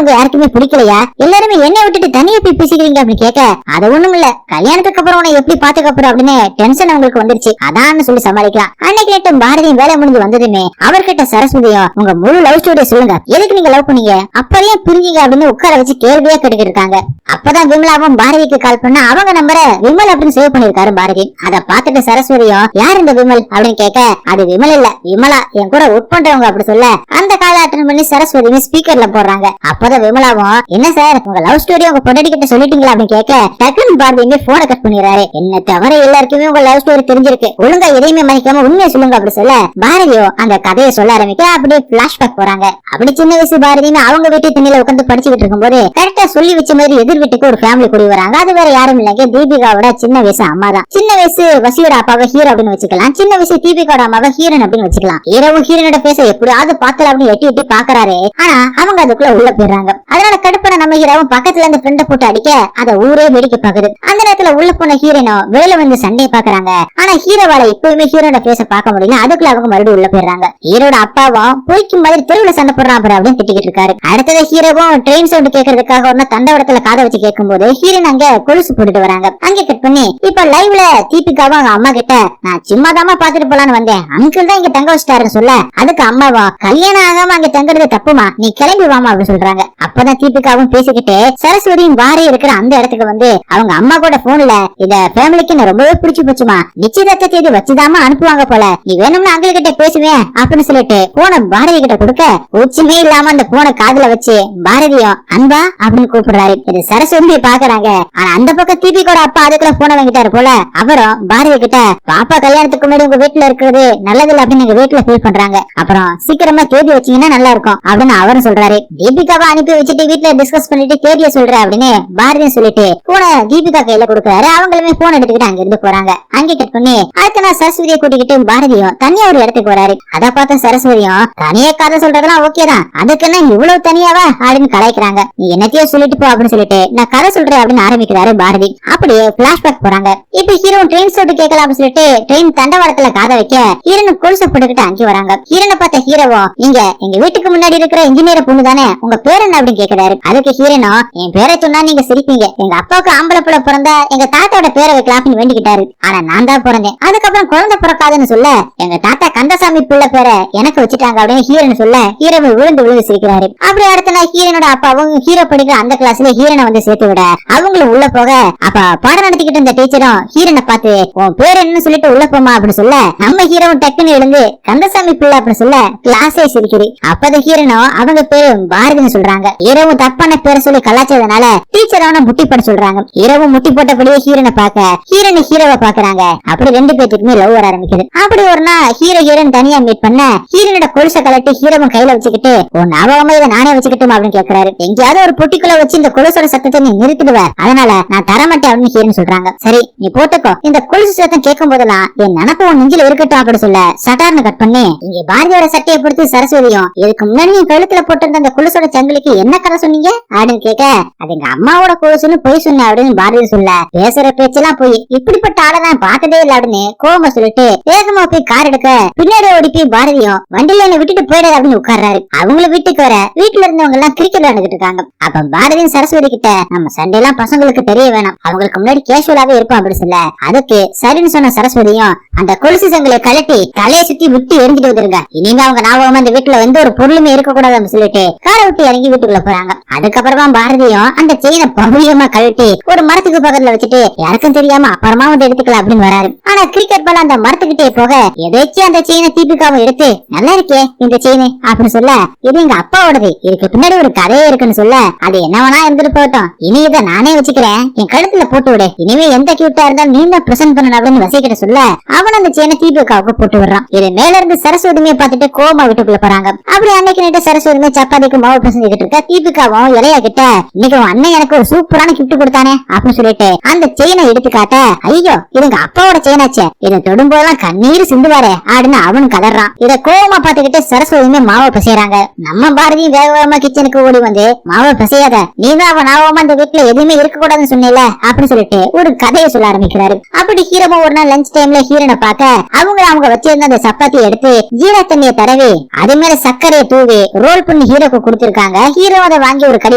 உங்க யாருக்குமே பிடிக்கலையா, எல்லாருமே என்னை விட்டுட்டு தனியா போய் பேசிக்கிறீங்க அப்படின்னு கேட்க அது ஒண்ணும் இல்ல கல்யாணத்துக்கு அப்புறம் உன்னை எப்படி பாத்துக்க அப்புறம் அப்படின்னு டென்ஷன் அவங்களுக்கு வந்துருச்சு அதான்னு சொல்லி சமாளிக்கலாம். அன்னைக்கு நேற்று பாரதியும் வேலை முடிஞ்சு வந்ததுமே அவர்கிட்ட சரஸ்வதியும் உங்க முழு லவ் ஸ்டோரியை சொல்லுங்க, எதுக்கு நீங்க லவ் பண்ணீங்க, அப்பறையே புரிஞ்சுங்க அப்படின்னு உட்கார வச்சு கேள்வியா கேட்டுக்கிட்டு இருக்காங்க. அப்பதான் விமலாவும் பாரதிக்கு கால் பண்ண அவங்க நம்பரை விமல் அப்படின்னு சேவ் பண்ணிருக்காரு பாரதி. அதை பார்த்துட்டு சரஸ்வதியும் யார் இந்த விமல் அப்படின்னு கேட்க அது விமல் இல்ல விமலா என் கூட ஒர்க் பண்றவங்க அப்படி சொல்ல அந்த கால அட்டன் பண்ணி சரஸ்வதியும் ஸ்பீக்கர்ல போடுறாங்க. அப்பதான் விமலாவும் என்ன சார் உங்க லவ் ஸ்டோரி உங்க பொண்டாட்டி கிட்ட சொல்லிட்டீங்களா அப்படின்னு கேட்க டக்குனு பாரதி போனை கட் பண்ணிடுறாரு. என்ன தவிர எல்லாருக்குமே உங்க லவ் ஸ்டோரி தெரிஞ்சிருக்கு, ஒழுங்கா எதையுமே மறைக்காம உண்மையை சொல்லுங்க அப்படி சொல்ல பாரதியும் அந்த கதையை சொல்ல ஆரம்பிக்க அப்படியே பிளாஷ்பேக் போறாங்க. அப்படி சின்ன வயசு பாரதியுமே அவங்க வீட்டு திண்ணில உட்காந்து படிச்சுக்கிட்டு இருக்கும் போது கரெக்டா சொல்லி வச்ச மாதிரி எதிர் வீட்டுக்கு ஒரு ஃபேமிலி கூடி வராங்க. அது வேற யாரும் இல்லைங்க தீபிகாவோட சின்ன வயசு அம்மா தான். சின்ன வயசு வசியோட அப்பாவை ஹீரோ அப்படின்னு வச்சுக்கலாம், சின்ன வயசு தீபிகாவோட அம்மாவை ஹீரோன் அப்படின்னு வச்சுக்கலாம். ஹீரோவும் ஹீரோனோட பேச எப்படியாவது பாக்கல அப்படின்னு எட்டி எட்டி பாக்குறாரு. ஆனா அவங்க அதுக்குள்ள உள்ள போயிடுறாங்க. அதனால கடுப்பான நம்ம ஹீரோவும் பக்கத்துல இருந்து ஃப்ரெண்ட போட்டு அடிக்க அதை ஊரே வேடிக்கை பாக்குது. அந்த நேரத்துல உள்ள போன ஹீரோனும் வெளியில வந்து சண்டையை பாக்குறாங்க. ஆனா ஹீரோவால இப்பவுமே ஹீரோட பேச பார்க்க முடியல. அதுக்குள்ள அவங்க மறுபடியும் உள்ள போயிடுறாங்க. ஹீரோட அப்பாவும் போய்க்கு மாதிரி தெருவுல சண்டை போடுறான் அப்படின்னு திட்டிக்கிட்டு இருக்காரு. அடுத்தது ஹீரோவும் ட்ரெயின் சவுண்ட் கேட்கறதுக்காக ஒரு தண்டவடத்துல காதை வச்சு கேட்கும் போது ஹீரோன் அங்க கொலுசு போட்டுட்டு வராங்க. அங்க கட் பண்ணி இப்ப லைவ்ல தீபிகாவும் அவங்க அம்மா கிட்ட நான் சும்மாதாமா பாத்துட்டு போலான்னு வந்தேன், அங்கிள் தான் இங்க தங்க வச்சிட்டாருன்னு சொல்ல அதுக்கு அம்மாவா கல்யாணம் ஆகாம அங்க தங்குறது தப்புமா, நீ கிளம்பி வாமா அப்படின்னு சொல்றாங்க. அப்பதான் தீபிகாவும் பேசிக்கிட்டு சரஸ்வதியும் வாரி இருக்கிற அந்த இடத்துக்கு வந்து அவங்க அம்மா கூட போன்ல இத ஃபேமிலிக்கு நான் ரொம்பவே பிடிச்சு போச்சுமா, நிச்சயதார்த்த தேதி வச்சுதாமா அனுப்புவாங்க போல, நீ வேணும்னா அங்கிள் கிட்ட பேசுவேன் அப்படின்னு சொல்லிட்டு போன பாரதி கிட்ட கொடுக்க உச்சுமே இல்லாம அந்த போன காதுல வச்சு பாரதியும் அன்பா அப்படின்னு கூப்பிடுறாரு. இது சரஸ்வதி பாக்குறாங்க. ஆனா அந்த பக்கம் தீபிகோட அப்பா அதுக்குள்ள போன வாங்கிட்டாரு போல. அவரும் பாரதி கிட்ட பாப்பா கல்யாணத்துக்கு முன்னாடி உங்க வீட்டுல இருக்கிறது நல்லதில்ல அப்படின்னு எங்க வீட்டுல ஃபீல் பண்றாங்க, அப்புறம் சீக்கிரமா தேதி வச்சீங்கன்னா நல்லா இருக்கும் அப்படின்னு அவரும் சொல்றாரு. தீபிகாவை அனுப்பி வச்சுட்டு வீட்டுல டிஸ்கஸ் பண்ணிட்டு தேதியை சொல்ற அப்படின்னு பாரதியும் சொல்லிட்டு போன தீபிகா கையில கொடுக்குறாரு. அவங்களுமே போன் எடுத்துக்கிட்டு அங்க இருந்து போறாங்க. அங்கே கட் பண்ணி அடுத்த நாள் சரஸ்வதியை கூட்டிக்கிட்டு பாரதியும் தனியா ஒரு இடத்துக்கு வராரு. அதை பார்த்த சரஸ்வதியும் தனியா கதை சொல்றதெல்லாம் ஓகேதான், அதுக்குன்னா இவ்வளவு தனியாவா அப்படின்னு கலாய்க்கிறாங்க. நீ என்னத்தையோ சொல்லிட்டு போ அப்படின்னு சொல்லிட்டு நான் கதை சொல்றேன் அப்படின்னு ஆரம்பிக்கிறாரு பாரதி. அப்படியே பிளாஷ்பேக் போறாங்க. இப்ப ஹீரோ ட்ரெயின் சவுண்ட் கேட்கலாம் அப்படின்னு சொல்லிட்டு ட்ரெயின் தண்டவாளத்துல காத வைக்க ஹீரோனு கொலுசை போட்டுக்கிட்டு அங்கே வராங்க. ஹீரோனை பார்த்த ஹீரோவும் நீங்க எங்க வீட்டுக்கு முன்னாடி இருக்கிற இன்ஜினியர் பொண்ணு தானே, உங்க பேர் என்ன அப்படின்னு கேக்குறாரு. அதுக்கு ஹீரோனும் என் பேரை சொன்னா நீங்க சிரிப்பீங்க, எங்க அப்பாவுக்கு ஆம்பளை பிள்ளை பிறந்தா எங்க தாத்தாவோட பேரை வைக்கலாம் அப்படின்னு வேண்டிக்கிட்டாரு, ஆனா நான் தான் பிறந்தேன், அதுக்கப்புறம் குழந்தை பிறக்காதுன்னு சொல்ல எங்க தாத்தா கந்தசாமி பிள்ளை பேரை எனக்கு வச்சுட்டாங்க அப்படின்னு ஹீரோன்னு சொல்ல ஹீரோ விழுந்து விழுந்து சிரிக்கிறாரு. அப்படி அடுத்த நாள் ஹீரோனோட அப்பாவும் ஹீரோ படிக்கிற அந்த கிளாஸ்ல ஹீரோனை வந்து சேர்த்து விட அவங்களும் உள்ள போக அப்ப பாடம் நடத்திக்கிட்டு இருந்த டீச்சரும் ஹீரோனை பார்த்து உன் பேர் என்ன சொல்லிட்டு உள்ள போமா அப்படின்னு சொல்ல நம்ம ஹீரோவும் டக்குன்னு எழுந்து கந்தசாமி பிள்ளை அப்படின்னு சொல்ல கிளாஸே சிரிக்குது. அப்பதான் ஹீரோனும் அவங்க பேரு பாரதின்னு சொல்றாங்க. ஹீரோவும் தப்பான பேரை சொல்லி கலாச்சதுனால டீச்சர் அவனை முட்டி போட சொல்றாங்க. ஹீரோவும் முட்டி போட்டபடியே ஹீரோனை பார்க்க ஹீரோனு ஹீரோவை பாக்குறாங்க. அப்படி ரெண்டு பேத்துக்குமே லவ் வர ஆரம்பிக்குது. அப்படி ஒரு நாள் ஹீரோயின் தனியா மீட் பண்ண ஹீரோனோட கொலுசை கலட்டி ஹீரோவும் கையில வச்சுக்கிட்டு உன் ஞாபகமா இதை நானே வச்சுக்கிட்டோம் அப்படின்னு கேக்குறாரு. எங்கேயாவது ஒரு பொட்டிக்குள்ள வச்சு இந்த கொலுசோட சத்தத்தை நீ நிறுத்திடுவ, அதனால நான் தரமாட்டேன் அப்படின்னு ஹீரோன்னு சொல்றாங்க. சரி நீ போட்டுக்கோ, இந்த கொலுசு சத்தம் கேட்கும் போதெல்லாம் என் நினப்பு உன் நெஞ்சில இருக்கட்டும் அப்படின்னு சொல்ல சட்டார்னு கட் பண்ணி இங்க பாரதியோட சட்டையை பிடித்து சரஸ்வதியும் இதுக்கு முன்னாடி நீ கழுத்துல போட்டிருந்த அந்த கொலுசோட சங்கிலிக்கு என்ன கதை சொன்னீங்க அப்படின்னு கேட்க அது எங்க அம்மாவோட கொலுசுன்னு போய் சொன்ன அப்படின்னு பாரதி சொல்ல பேசுற பேச்செல்லாம் போய் இப்படிப்பட்ட ஆளை நான் பார்த்ததே இல்ல அப்படின்னு கோபமா சொல்லிட்டு வேகமா போய் கார் எடுக்க பின்னாடி ஓடி போய் பாரதியும் வண்டியில என்ன விட்டுட்டு போயிடாது அப்படின்னு உட்கார்றாரு. அவங்கள வீட்டுக்கு வர வீட்டுல இருந்தவங்க எல்லாம் கிரிக்கெட் விளையாண்டுட்டு இருக்காங்க. அப்ப பாரதியும் சரஸ்வதி கிட்ட நம்ம சண்டை எல்லாம் பசங்களுக்கு தெரிய வேணாம், அவங்களுக்கு முன்னாடி கேஷுவலாவே இருப்போம் அப்படின்னு சொல்ல அதுக்கு சரின்னு சொன்ன சரஸ்வதியும் அந்த கொலுசு சங்கிலியை கழட்டி தலையை சுத்தி விட்டு எரிஞ்சிட்டு வந்துருங்க, இனிமே அவங்க ஞாபகமா அந்த வீட்டுல எந்த ஒரு பொருளுமே இருக்க கூடாதுன்னு சொல்லிட்டு காரை விட்டு இறங்கி வீட்டுக்குள்ள போறாங்க. அதுக்கப்புறமா பாரதியும் அந்த செயினை பகுதியமா கழட்டி ஒரு மரத்துக்கு பக்கத்துல வச்சுட்டு யாருக்கும் தெரியாம அப்புறமா வந்து எடுத்துக்கலாம் அப்படின்னு வராரு. ஆனா கிரிக்கெட் பால் அந்த மரத்துக்கிட்டே போக எதாச்சும் அந்த செயினை தீபிகாவும் எடுத்து நல்லா இருக்கே இந்த செயின் அப்படின்னு சொல்ல இது எங்க அப்பாவோடது, இதுக்கு பின்னாடி ஒரு கதையே இருக்குன்னு சொல்ல அது என்ன வேணா இருந்துட்டு போட்டோம், இனி இதை நானே வச்சுக்கிறேன், என் கழுத்துல போட்டு விடு, இனிமே எந்த கியூட்டா இருந்தாலும் நீ தான் பிரசன்ட் பண்ணணும் அப்படின்னு வசிக்கிட்ட சொல்ல அவன் அந்த செயினை தீபிகாவுக்கு போட்டு விடுறான். இது மேல இருந்து சரஸ்வதியை பார்த்துட்டு கோமா வீட்டுக்குள்ள போறாங்க. அப்படி அன்னைக்கு நைட்டு சரஸ்வதி சப்பாத்திக்கு மாவு பசங்கிட்டு இருக்க தீபிகாவும் இளையா கிட்ட இன்னைக்கு அண்ணன் எனக்கு ஒரு சூப்பரான கிஃப்ட் கொடுத்தானே அப்படின்னு சொல்லிட்டு அந்த செயினை எடுத்து காட்ட, ஐயோ இதுங்க அப்பாவோட செயினாச்சே, இதை தொடும்போதெல்லாம் கண்ணீர் சிந்துவாரே அப்படின்னு அவனு கதறான். இதை கோவமா பாத்துக்கிட்டு சரஸ்வதியுமே மாவை பிசையறாங்க. நம்ம பாரதியும் வேகமா கிச்சனுக்கு ஓடி வந்து மாவை பிசையாத, நீதான் அவன் நாவமா இந்த வீட்டுல எதுவுமே இருக்க கூடாதுன்னு சொன்னேல அப்படின்னு சொல்லிட்டு ஒரு கதையை சொல்ல ஆரம்பிக்கிறாரு. அப்படி ஹீரோவும் ஒரு நாள் லஞ்ச் டைம்ல ஹீரோனை பார்க்க அவங்க வச்சிருந்த அந்த சப்பாத்தி எடுத்து ஜீரா தண்ணியை தடவி அது மேல சர்க்கரையை தூவி ரோல் பண்ணி ஹீரோக்கு கொடுத்திருக்காங்க. ஹீரோ அதை வாங்கி ஒரு கடி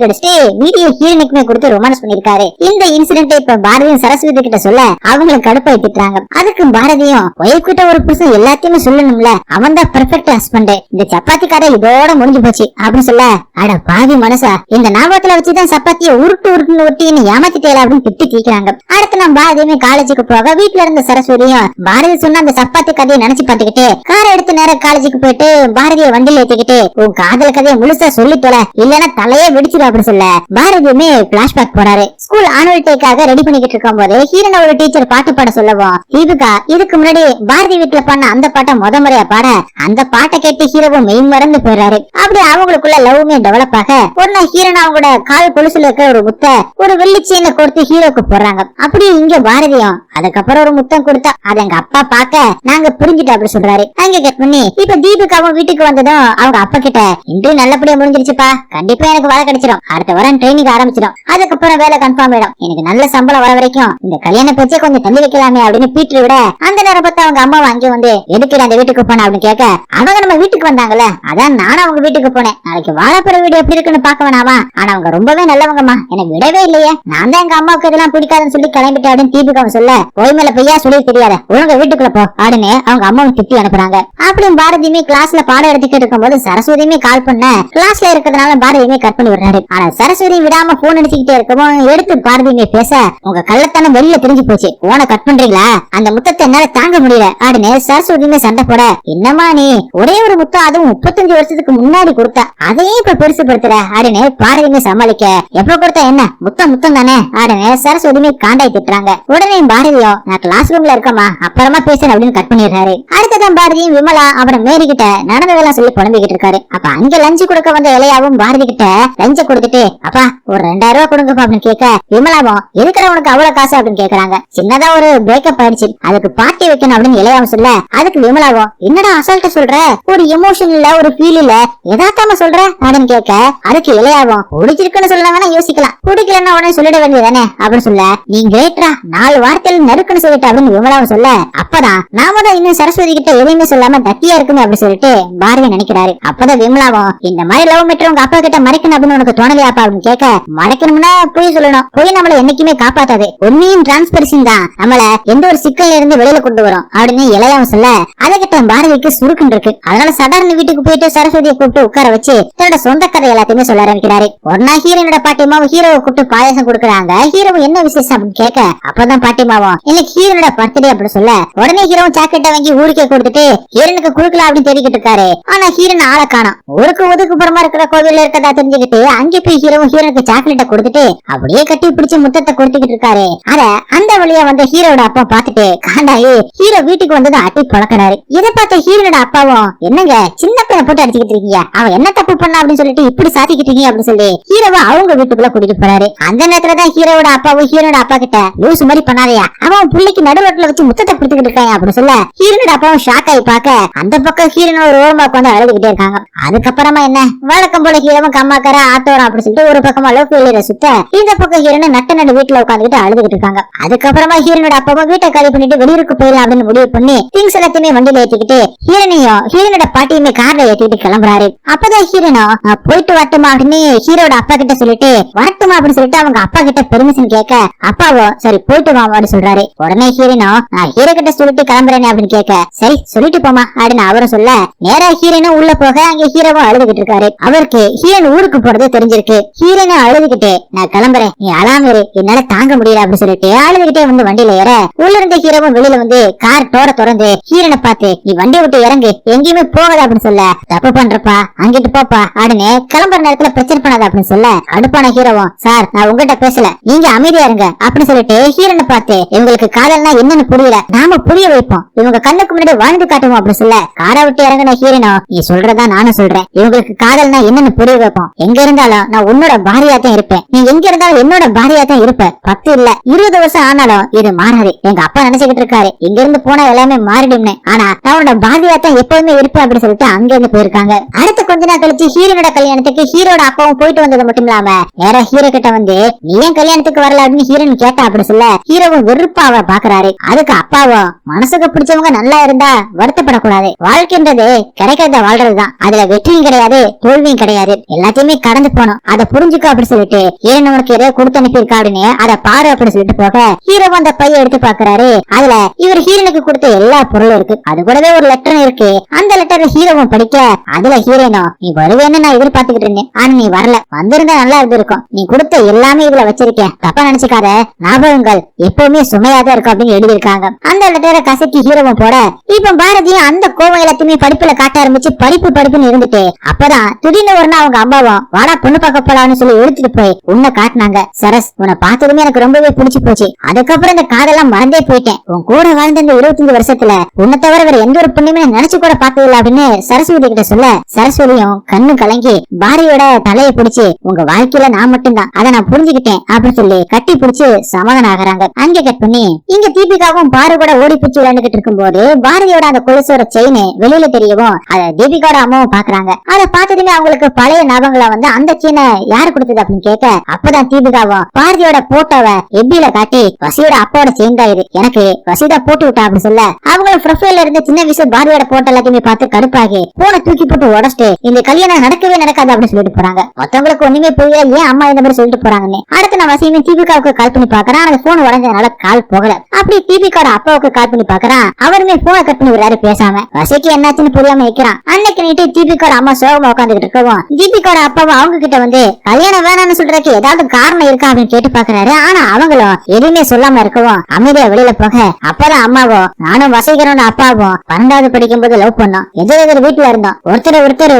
கடிச்சிட்டு வீடியோ ஹீரோனுக்குமே கொடுத்து ரொமான்ஸ் பண்ணிருக்காரு. இந்த இன்சிடென்ட் இப்ப பாரதியும் சரஸ்வதி கிட்ட சொல்ல அவங்களும் கடுப்பாய் திட்டுறாங்க. அதுக்கு பாரதியும் ஒய்ஃப் கிட்ட ஒரு புருஷன் எல்லாத்தையுமே சொல்லணும்ல, அவன் தான் பெர்ஃபெக்ட் ஹஸ்பண்ட், இந்த சப்பாத்தி கதை இதோட முடிஞ்சு போச்சு அப்படின்னு சொல்ல, அட பாவி மனசா இந்த ஞாபகத்துல வச்சுதான் சப்பாத்தியை உருட்டு உருட்டுன்னு ஒட்டின்னு ஏமாத்திட்டேல அப்படின்னு திட்டி தீக்கிறாங்க. அடுத்து நம்ம பாரதியுமே காலேஜுக்கு போக வீட்டுல இருந்த சரஸ்வதியும் பாரதி சொன்ன அந்த சப்பாத்தி கதையை நினைச்சு பாத்துக்கிட்டு காரை எடுத்து நேரம் காலேஜுக்கு போயிட்டு பாரதியை வண்டியில ஏத்திக்கிட்டு உன் காதல் கதையை முழுசா சொல்லி தொலை, இல்லன்னா தலையே வெடிச்சிடும் அப்படின்னு சொல்ல பாரதியுமே பிளாஷ்பேக் போறாரு. ஸ்கூல் ஆனுவல் டேக்காக ரெடி பண்ணிக்கிட்டு இருக்கும் போது ஹீரோன ஒரு டீச்சர் பாட்டு பாட சொல்லவும் தீபிகா இதுக்கு முன்னாடி பாரதி வீட்டுல பண்ண அந்த பாட்டை முறையா பாட அந்த பாட்டை கேட்டு ஹீரோவும் மெயின் மறந்து போயிடுறாரு. அப்படி அவங்களுக்குள்ள லவ்மே டெவலப் ஆக ஒரு நாள் ஹீரோன் அவங்களோட கால் கொலுசுல இருக்க ஒரு முத்த ஒரு வெள்ளி செயினை கொடுத்து ஹீரோக்கு போடுறாங்க. அப்படி இங்க பாரதியும் அதுக்கப்புறம் ஒரு முத்தம் கொடுத்தா அது எங்க அப்பா பாக்க நாங்க புரிஞ்சுட்டு அப்படி சொல்றாரு. அங்க கட் பண்ணி இப்ப தீபிகாவும் வீட்டுக்கு வந்ததும் அவங்க அப்பா கிட்ட இன்று நல்லபடியா முடிஞ்சிருச்சுப்பா, கண்டிப்பா எனக்கு வேலை கிடைச்சிடும், அடுத்த வாரம் ட்ரைனிங் ஆரம்பிச்சிடும், அதுக்கப்புறம் வேலை கன்ஃபார்ம் ஆயிடும், எனக்கு நல்ல சம்பளம் வர வரைக்கும் இந்த கல்யாண பேச்சே கொஞ்சம் தள்ளி வைக்கலாமே அப்படின்னு பீட்டர் விட அந்த நேரம் பார்த்து அவங்க அம்மா அங்கே வந்து எதுக்கு அந்த வீட்டுக்கு போன அப்படின்னு கேட்க அவங்க நம்ம வீட்டுக்கு வந்தாங்கல்ல அதான் நானும் அவங்க வீட்டுக்கு போனேன், நாளைக்கு வாழைப்பழ வீடு எப்படி இருக்குன்னு பாக்க வேணாமா, ஆனா அவங்க ரொம்பவே நல்லவங்கம்மா, எனக்கு விடவே இல்லையே, நான் தான் எங்க அம்மாவுக்கு இதெல்லாம் பிடிக்காதுன்னு சொல்லி கிளம்பிட்டேன் அப்படின்னு தீபிகாவை சொல்ல போய் மேல பொய்யா சொல்லி தெரியாத ஒழுங்க வீட்டுக்குள்ள போ அப்படின்னு அவங்க அம்மாவும் திட்டி அனுப்புறாங்க. அப்படின்னு பாரதியுமே கிளாஸ்ல பாடம் எடுத்துக்கிட்டு இருக்கும் போது சரஸ்வதியுமே கால் பண்ண கிளாஸ்ல இருக்கிறதுனால பாரதியுமே கட் பண்ணி விடுறாரு. ஆனா சரஸ்வதி விடாம போன் அடிச்சுக்கிட்டே இருக்கவும் எடுத்து பாரதியுமே பேச உங்க கள்ளத்தனம் வெளியில தெரிஞ்சு போச்சு, போனை கட் பண்றீங்களா, அந்த முத்தத்தை என்னால தாங்க முடியல அப்படின்னு சரஸ்வதியுமே சண்டை போட, என்னமா நீ ஒரே ஒரு முத்தம் அதுவும் 35 வருஷத்துக்கு முன்னாடி கொடுத்தா அதையே இப்ப பெருசுபடுத்துற அப்படின்னு பாரதியுமே சமாளிக்க எப்ப கொடுத்தா என்ன முத்தம் முத்தம் தானே அப்படின்னு சரஸ்வதியுமே காண்டாய் திட்டுறாங்க. உடனே பாரதியும் நான் கிளாஸ் ரூம்ல இருக்கமா அப்புறமா பேசுறேன் அப்படின்னு கட் பண்ணிடுறாரு. அடுத்ததான் பாரதியும் விமலா அப்புறம் மேரி கிட்ட நடந்ததெல்லாம் சொல்லி புலம்பிக்கிட்டு இருக்காரு. அப்ப அங்க லஞ்சு கொடுக்க வந்த இளையாவும் பாரதி கிட்ட லஞ்ச கொடுத்துட்டு அப்பா ஒரு 2000 ரூபாய் கொடுங்கப்பா அப்படின்னு கேட்க விமலாவும் எதுக்குற உனக்கு அவ்வளவு காசு அப்படின்னு கேக்குறாங்க. சின்னதா ஒரு பிரேக்கப் ஆயிடுச்சு அதுக்கு பார்ட்டி வைக்கணும் அப்படின்னு இளையாவும் சொல்ல அதுக்கு விமலாவும் என்னடா அசால்ட்ட சொல்ற, ஒரு எமோஷன் இல்ல ஒரு ஃபீல் இல்ல எதாத்தாம சொல்ற அப்படின்னு கேட்க அதுக்கு இளையாவும் பிடிச்சிருக்குன்னு சொல்லலாம் யோசிக்கலாம், பிடிக்கலன்னா உடனே சொல்லிட வேண்டியதானே அப்படின்னு சொல்ல நீ கிரேட்ரா 4 வார்த்தையில நறுக்குன்னு சொல்லிட்டு அப்படின்னு விமலாவும் சொல்ல அப்பதான் நாம தான் இன்னும் சரஸ்வதி கிட்ட எதையுமே சொல்லாம தட்டியா இருக்குமே அப்படின்னு சொல்லிட்டு பாரதி நினைக்கிறாரு. அப்பதான் விமலாவும் இந்த மாதிரி லவ் மேட்டர் உங்க அப்பா கிட்ட மறைக்கணும் அப்படின்னு உனக்கு தோணலையாப்பா அப்படின்னு கேட்க மறைக்கணும்னா பொய் சொல்லணும், பொய் நம்மள என்னைக்குமே காப்பாத்தாது, உண்மையும் டிரான்ஸ்பரன்சியும் தான் நம்மள எந்த ஒரு சிக்கல்ல இருந்து வெளியில கொண்டு வரும் அப்படின்னு இளையாவும் சொல்ல அதை கிட்ட பாரதிக்கு சுருக்குன்னு இருக்கு. அதனால சாதாரண வீட்டுக்கு போயிட்டு சரஸ்வதியை கூப்பிட்டு உட்கார வச்சு தன்னோட சொந்த கதை எல்லாத்தையுமே சொல்ல ஆரம்பிக்கிறாரு. ஒரு நாள் ஹீரோனோட பாட்டிமாவும் ஹீரோவை கூப்பிட்டு பாயாசம் கொடுக்குறாங்க. ஹீரோவும் என்ன விசேஷம் அப்படின்னு கேட்க அப்பதான் பாட்டிமாவும் இன்னைக்கு ஹீரோனோட பர்த்டே அப்படின்னு சொல்ல உடனே ஹீரோவும் சாக்லேட்டை வாங்கி ஊருக்கே கொடுத்துட்டு ஹீரோனுக்கு குடுக்கலாம் அப்படின்னு தேடிக்கிட்டு இருக்காரு. ஆனா ஹீரோன் ஆளை காணோம், ஊருக்கு ஒதுக்குப்புறமா இருக்கிற கோவில்ல இருக்கதா தெரிஞ்சுக்கிட்டு அங்கே போய் ஹீரோவும் ஹீரோனுக்கு சாக்லேட்டை கொடுத்துட்டு அப்படியே கட்டி பிடிச்சு முத்தத்தை கொடுத்துக்கிட்டு இருக்காரு. அத அந்த வழியா வந்து ஹீரோட அப்பா பாத்துட்டு காண்டாயி ஹீரோ வீட்டுக்கு வந்தது அட்டி பழக்கிறாரு. இதை பார்த்த ஹீரோட அப்பாவும் என்னங்க சின்ன பையனை போட்டு அடிச்சுக்கிட்டு இருக்கீங்க, அவன் என்ன தப்பு பண்ணா அப்படின்னு சொல்லிட்டு இப்படி சாத்திக்கிட்டீங்க அப்படின்னு சொல்லி ஹீரோவை அவங்க வீட்டுக்குள்ள கூட்டிட்டு போறாரு. அந்த நேரத்துலதான் ஹீரோட அப்பாவும் ஹீரோட அப்பா கிட்ட லூஸ் மாதிரி பண்ணாதையா அவன் பிள்ளைக்கு நடுவட்டில வச்சு முத்தத்தை பிடிச்சுக்கிட்டு இருக்காங்க அப்படின்னு சொல்ல ஹீரோட அப்பாவும் ஷாக் ஆகி பாக்க அந்த பக்கம் ஹீரோன ஒரு ஓரமா உட்காந்து அழுதுகிட்டே இருக்காங்க. அதுக்கப்புறமா என்ன வழக்கம் போல ஹீரோவும் கம்மாக்கார ஆத்தோரம் அப்படின்னு சொல்லிட்டு ஒரு பக்கமா லவ் ஃபெயிலியரை சுத்த இந்த பக்கம் ஹீரோன நட்ட நடு வீட்டுல உட்காந்துக்கிட்டு அழுதுகிட்டு இருக்காங்க. அதுக்கப்புறமா ஹீரோனோட அப்பாவும் வீட்டை காலி பண்ணிட்டு வெளியூருக்கு போயிடலாம் அப்படின்னு முடிவு பண்ணி திங்ஸ் எல்லாத்தையுமே வண்டியில ஏத்திக்கிட்டு ஹீரோனையும் ஹீரோனோட பாட்டியுமே கார்ல ஏத்திக்கிட்டு கிளம்புறாரு. அப்பதான் ஹீரோனும் போயிட்டு வரட்டுமா அப்படின்னு ஹீரோட அப்பா கிட்ட சொல்லிட்டு வரட்டுமா அப்படின்னு சொல்லிட்டு அவங்க அப்பா கிட்ட பெர்மிஷன் கேட்க அப்பாவோ சரி போயிட்டு வா அப்படின்னு சொல்றாரு. உடனே ஹீரோனும் நான் ஹீரோ கிட்ட சொல்லிட்டு கிளம்புறேன் அப்படின்னு கேட்க சரி சொல்லிட்டு போமா அப்படின்னு அவரும் சொல்ல நேரா ஹீரோனும் உள்ள போக அங்க ஹீரோவும் அழுதுகிட்டு இருக்காரு. அவருக்கு ஹீரோன் ஊருக்கு போறது தெரிஞ்சிருக்கு. ஹீரோனும் அழுதுகிட்டு நான் கிளம்புறேன் நீ அழாம இரு என்னால தாங்க முடியல அப்படின்னு சொல்லிட்டு அழுதுகிட்டே வந்து வண்டியில ஏற உள்ள இருந்த ஹீரோவும் வெளியில வந்து கார் டோரை திறந்து ஹீரோனை பார்த்து நீ வண்டி விட்டு இறங்கு எங்கேயுமே போகாத அப்படின்னு சொல்ல தப்பு பண்றப்பா அங்கிட்டு போப்பா அப்படின்னு கிளம்புற நேரத்துல பிரச்சனை பண்ணாத அப்படின்னு சொல்ல கடுப்பான ஹீரோவும் சார் நான் உங்ககிட்ட பேசல நீங்க அமைதியா இருங்க அப்படின்னு சொல்லிட்டு ஹீரோனை பார்த்து இவங்களுக்கு காதல்னா என்னன்னு புரியல நாம புரிய வைப்போம் இவங்க கண்ணுக்கு முன்னாடி வாழ்ந்து காட்டுவோம் அப்படின்னு சொல்ல காரை விட்டு இறங்கின ஹீரோனோ நீ சொல்றதா நானும் சொல்றேன் இவங்களுக்கு காதல்னா என்னன்னு புரிய வைப்போம் எங்க இருந்தாலும் நான் உன்னோட பாரியா தான் இருப்பேன் நீ எங்க இருந்தாலும் என்னோட பாரியா தான் இருப்ப 10 இல்ல 20 வருஷம் ஆனாலும் இது மாறாது எங்க அப்பா நினைச்சுக்கிட்டு இருக்காரு இங்க இருந்து போனா எல்லாமே மாறிடும்னு ஆனா நான் உன்னோட பாரியா தான் எப்பவுமே இருப்பேன் அப்படின்னு சொல்லிட்டு அங்க இருந்து போயிருக்காங்க அடுத்த கொஞ்ச நாள் கழிச்சு ஹீரோனோட கல்யாணத்துக்கு ஹீரோட அப்பாவும் போயிட்டு வந்தது மட்டும் இல்லாம நேரா ஹீரோ கிட்ட வந்து நீ ஏன் கல்யாணத்துக்கு வரல அப்படின்னு ஹீரோன் கேட்டா அப்படி சொல்ல ஹீரோவும் வெறுப்பாவ பாக்குறாரு அதுக்கு அப்பாவும் மனசுக்கு பிடிச்சவங்க நல்லா இருந்தா வருத்தப்படக்கூடாது வாழ்க்கைன்றது கிடைக்கிறத வாழ்றதுதான் அதுல வெற்றியும் கிடையாது தோல்வியும் கிடையாது எல்லாத்தையுமே கடந்து போனோம் அதை புரிஞ்சுக்கோ அப்படி சொல்லிட்டு ஹீரோன் உனக்கு ஏதோ கொடுத்து அனுப்பியிருக்கா அப்படின்னு அதை பாரு அப்படின்னு சொல்லிட்டு போக ஹீரோ அந்த பைய எடுத்து பாக்குறாரு அதுல இவர் ஹீரோனுக்கு கொடுத்த எல்லா பொருளும் இருக்கு அது கூடவே ஒரு லெட்டர் இருக்கு அந்த லெட்டர் ஹீரோவும் படிக்க அதுல ஹீரோனோ நீ வருவேன்னு நான் எதிர்பார்த்துக்கிட்டு இருந்தேன் ஆனா நீ வரல வந்திருந்தா நல்லா இருந்திருக்கும் நீ கொடுத்த எல்லாமே இதுல வச்சிருக்கேன் தப்பா நினைச்சுக்காத ஞாபகங்கள் எப்பவுமே சுமையாதான் இருக்கும் அப்படின்னு எழுதியிருக்காங்க அந்த லெட்டரை கசக்கி ஹீரோவும் போட இப்ப பாரதியும் அந்த கோவம் எல்லாத்தையுமே படிப்புல காட்ட ஆரம்பிச்சு படிப்புன்னு இருந்துட்டு அப்பதான் திடீர்னு ஒரு நாள் அவங்க அம்மாவும் வாடா பொண்ணு பார்க்க போலான்னு சொல்லி எடுத்துட்டு போய் உன்னை காட்டினாங்க சரஸ் உன்னை பார்த்ததுமே எனக்கு ரொம்பவே பிடிச்சு போச்சு அதுக்கப்புறம் இந்த காதெல்லாம் மறந்தே போயிட்டேன் உன் கூட வாழ்ந்த இந்த 25 வருஷத்துல உன்னை தவிர வேற எந்த ஒரு பொண்ணுமே நினைச்சு கூட பார்த்ததில்ல அப்படின்னு சரஸ்வதி கிட்ட சொல்ல சரஸ்வதியும் கண்ணு கலங்கி பாரதியோட தலையை பிடிச்சு உங்க வாழ்க்கையில நான் மட்டும்தான் அதை நான் புரிஞ்சுக்கிட்டேன் அப்படின்னு சொல்லி கட்டி பிடிச்சு சமாதானம் ஆகுறாங்க அங்க கட் பண்ணி இங்க தீபிகாவும் பாரு கூட ஓடி பிடிச்சு விளையாண்டுகிட்டு இருக்கும் போது பாரதியோட அந்த கொலுசோட செயின் வெளியில தெரியவும் அத தீபிகாவோட அம்மாவும் பாக்குறாங்க அதை பார்த்ததுமே அவங்களுக்கு பழைய ஞாபகங்களை வந்து அந்த செயினை யாரு கொடுத்தது அப்படின்னு கேட்க அப்பதான் தீபிகாவும் பாரதியோட போட்டோவை எப்பில காட்டி வசியோட அப்பாவோட செயின் தான் இது எனக்கு வசிதா போட்டு விட்டா அப்படின்னு சொல்ல அவங்களும் ப்ரொஃபைல்ல இருந்து சின்ன விஷயம் பாரதியோட போட்டோ எல்லாத்தையுமே பார்த்து கடுப்பாகி போன தூக்கி போட்டு உடச்சிட்டு இந்த கல்யாணம் நடக்கவே நடக்காது அப்படின்னு சொல்லிட்டு போறாங்க மத்தவங்களுக்கு ஒண்ணுமே புரியல ஏன் அம்மா இந்த மாதிரி சொல்லிட்டு போறாங்கன்னு அடுத்து நான் வசியுமே தீபிகாவுக்கு கால் பண்ணி பாக்குறான் அந்த போன் உடஞ்சதுனால கால் போகல அப்படி தீபிகாவோட அப்பாவுக்கு கால் பண்ணி பாக்குறான் அவருமே போனை கட் பண்ணி விடாரு பேசாம வசிக்கு என்னாச்சுன்னு புரியாம வைக்கிறான் அன்னைக்கு நைட்டு தீபிகாவோட அம்மா சோகமா உட்காந்துக்கிட்டு இருக்கவும் தீபிகாவோட அப்பாவும் அவங்க கிட்ட வந்து கல்யாணம் வேணாம்னு சொல்றதுக்கு ஏதாவது காரணம் இருக்கா அப்படின்னு கேட்டு பாக்குறாரு ஆனா அவங்களும் எதுவுமே சொல்லாம இருக்கவும் அமைதியா வெளியில போக அப்பதான் அம்மாவும் நானும் வசீகரோட அப்பாவும் 12வது படிக்கும் போது லவ் பண்ணோம் எதிர் வீட்டுல இருந்தோம் ஒருத்தர்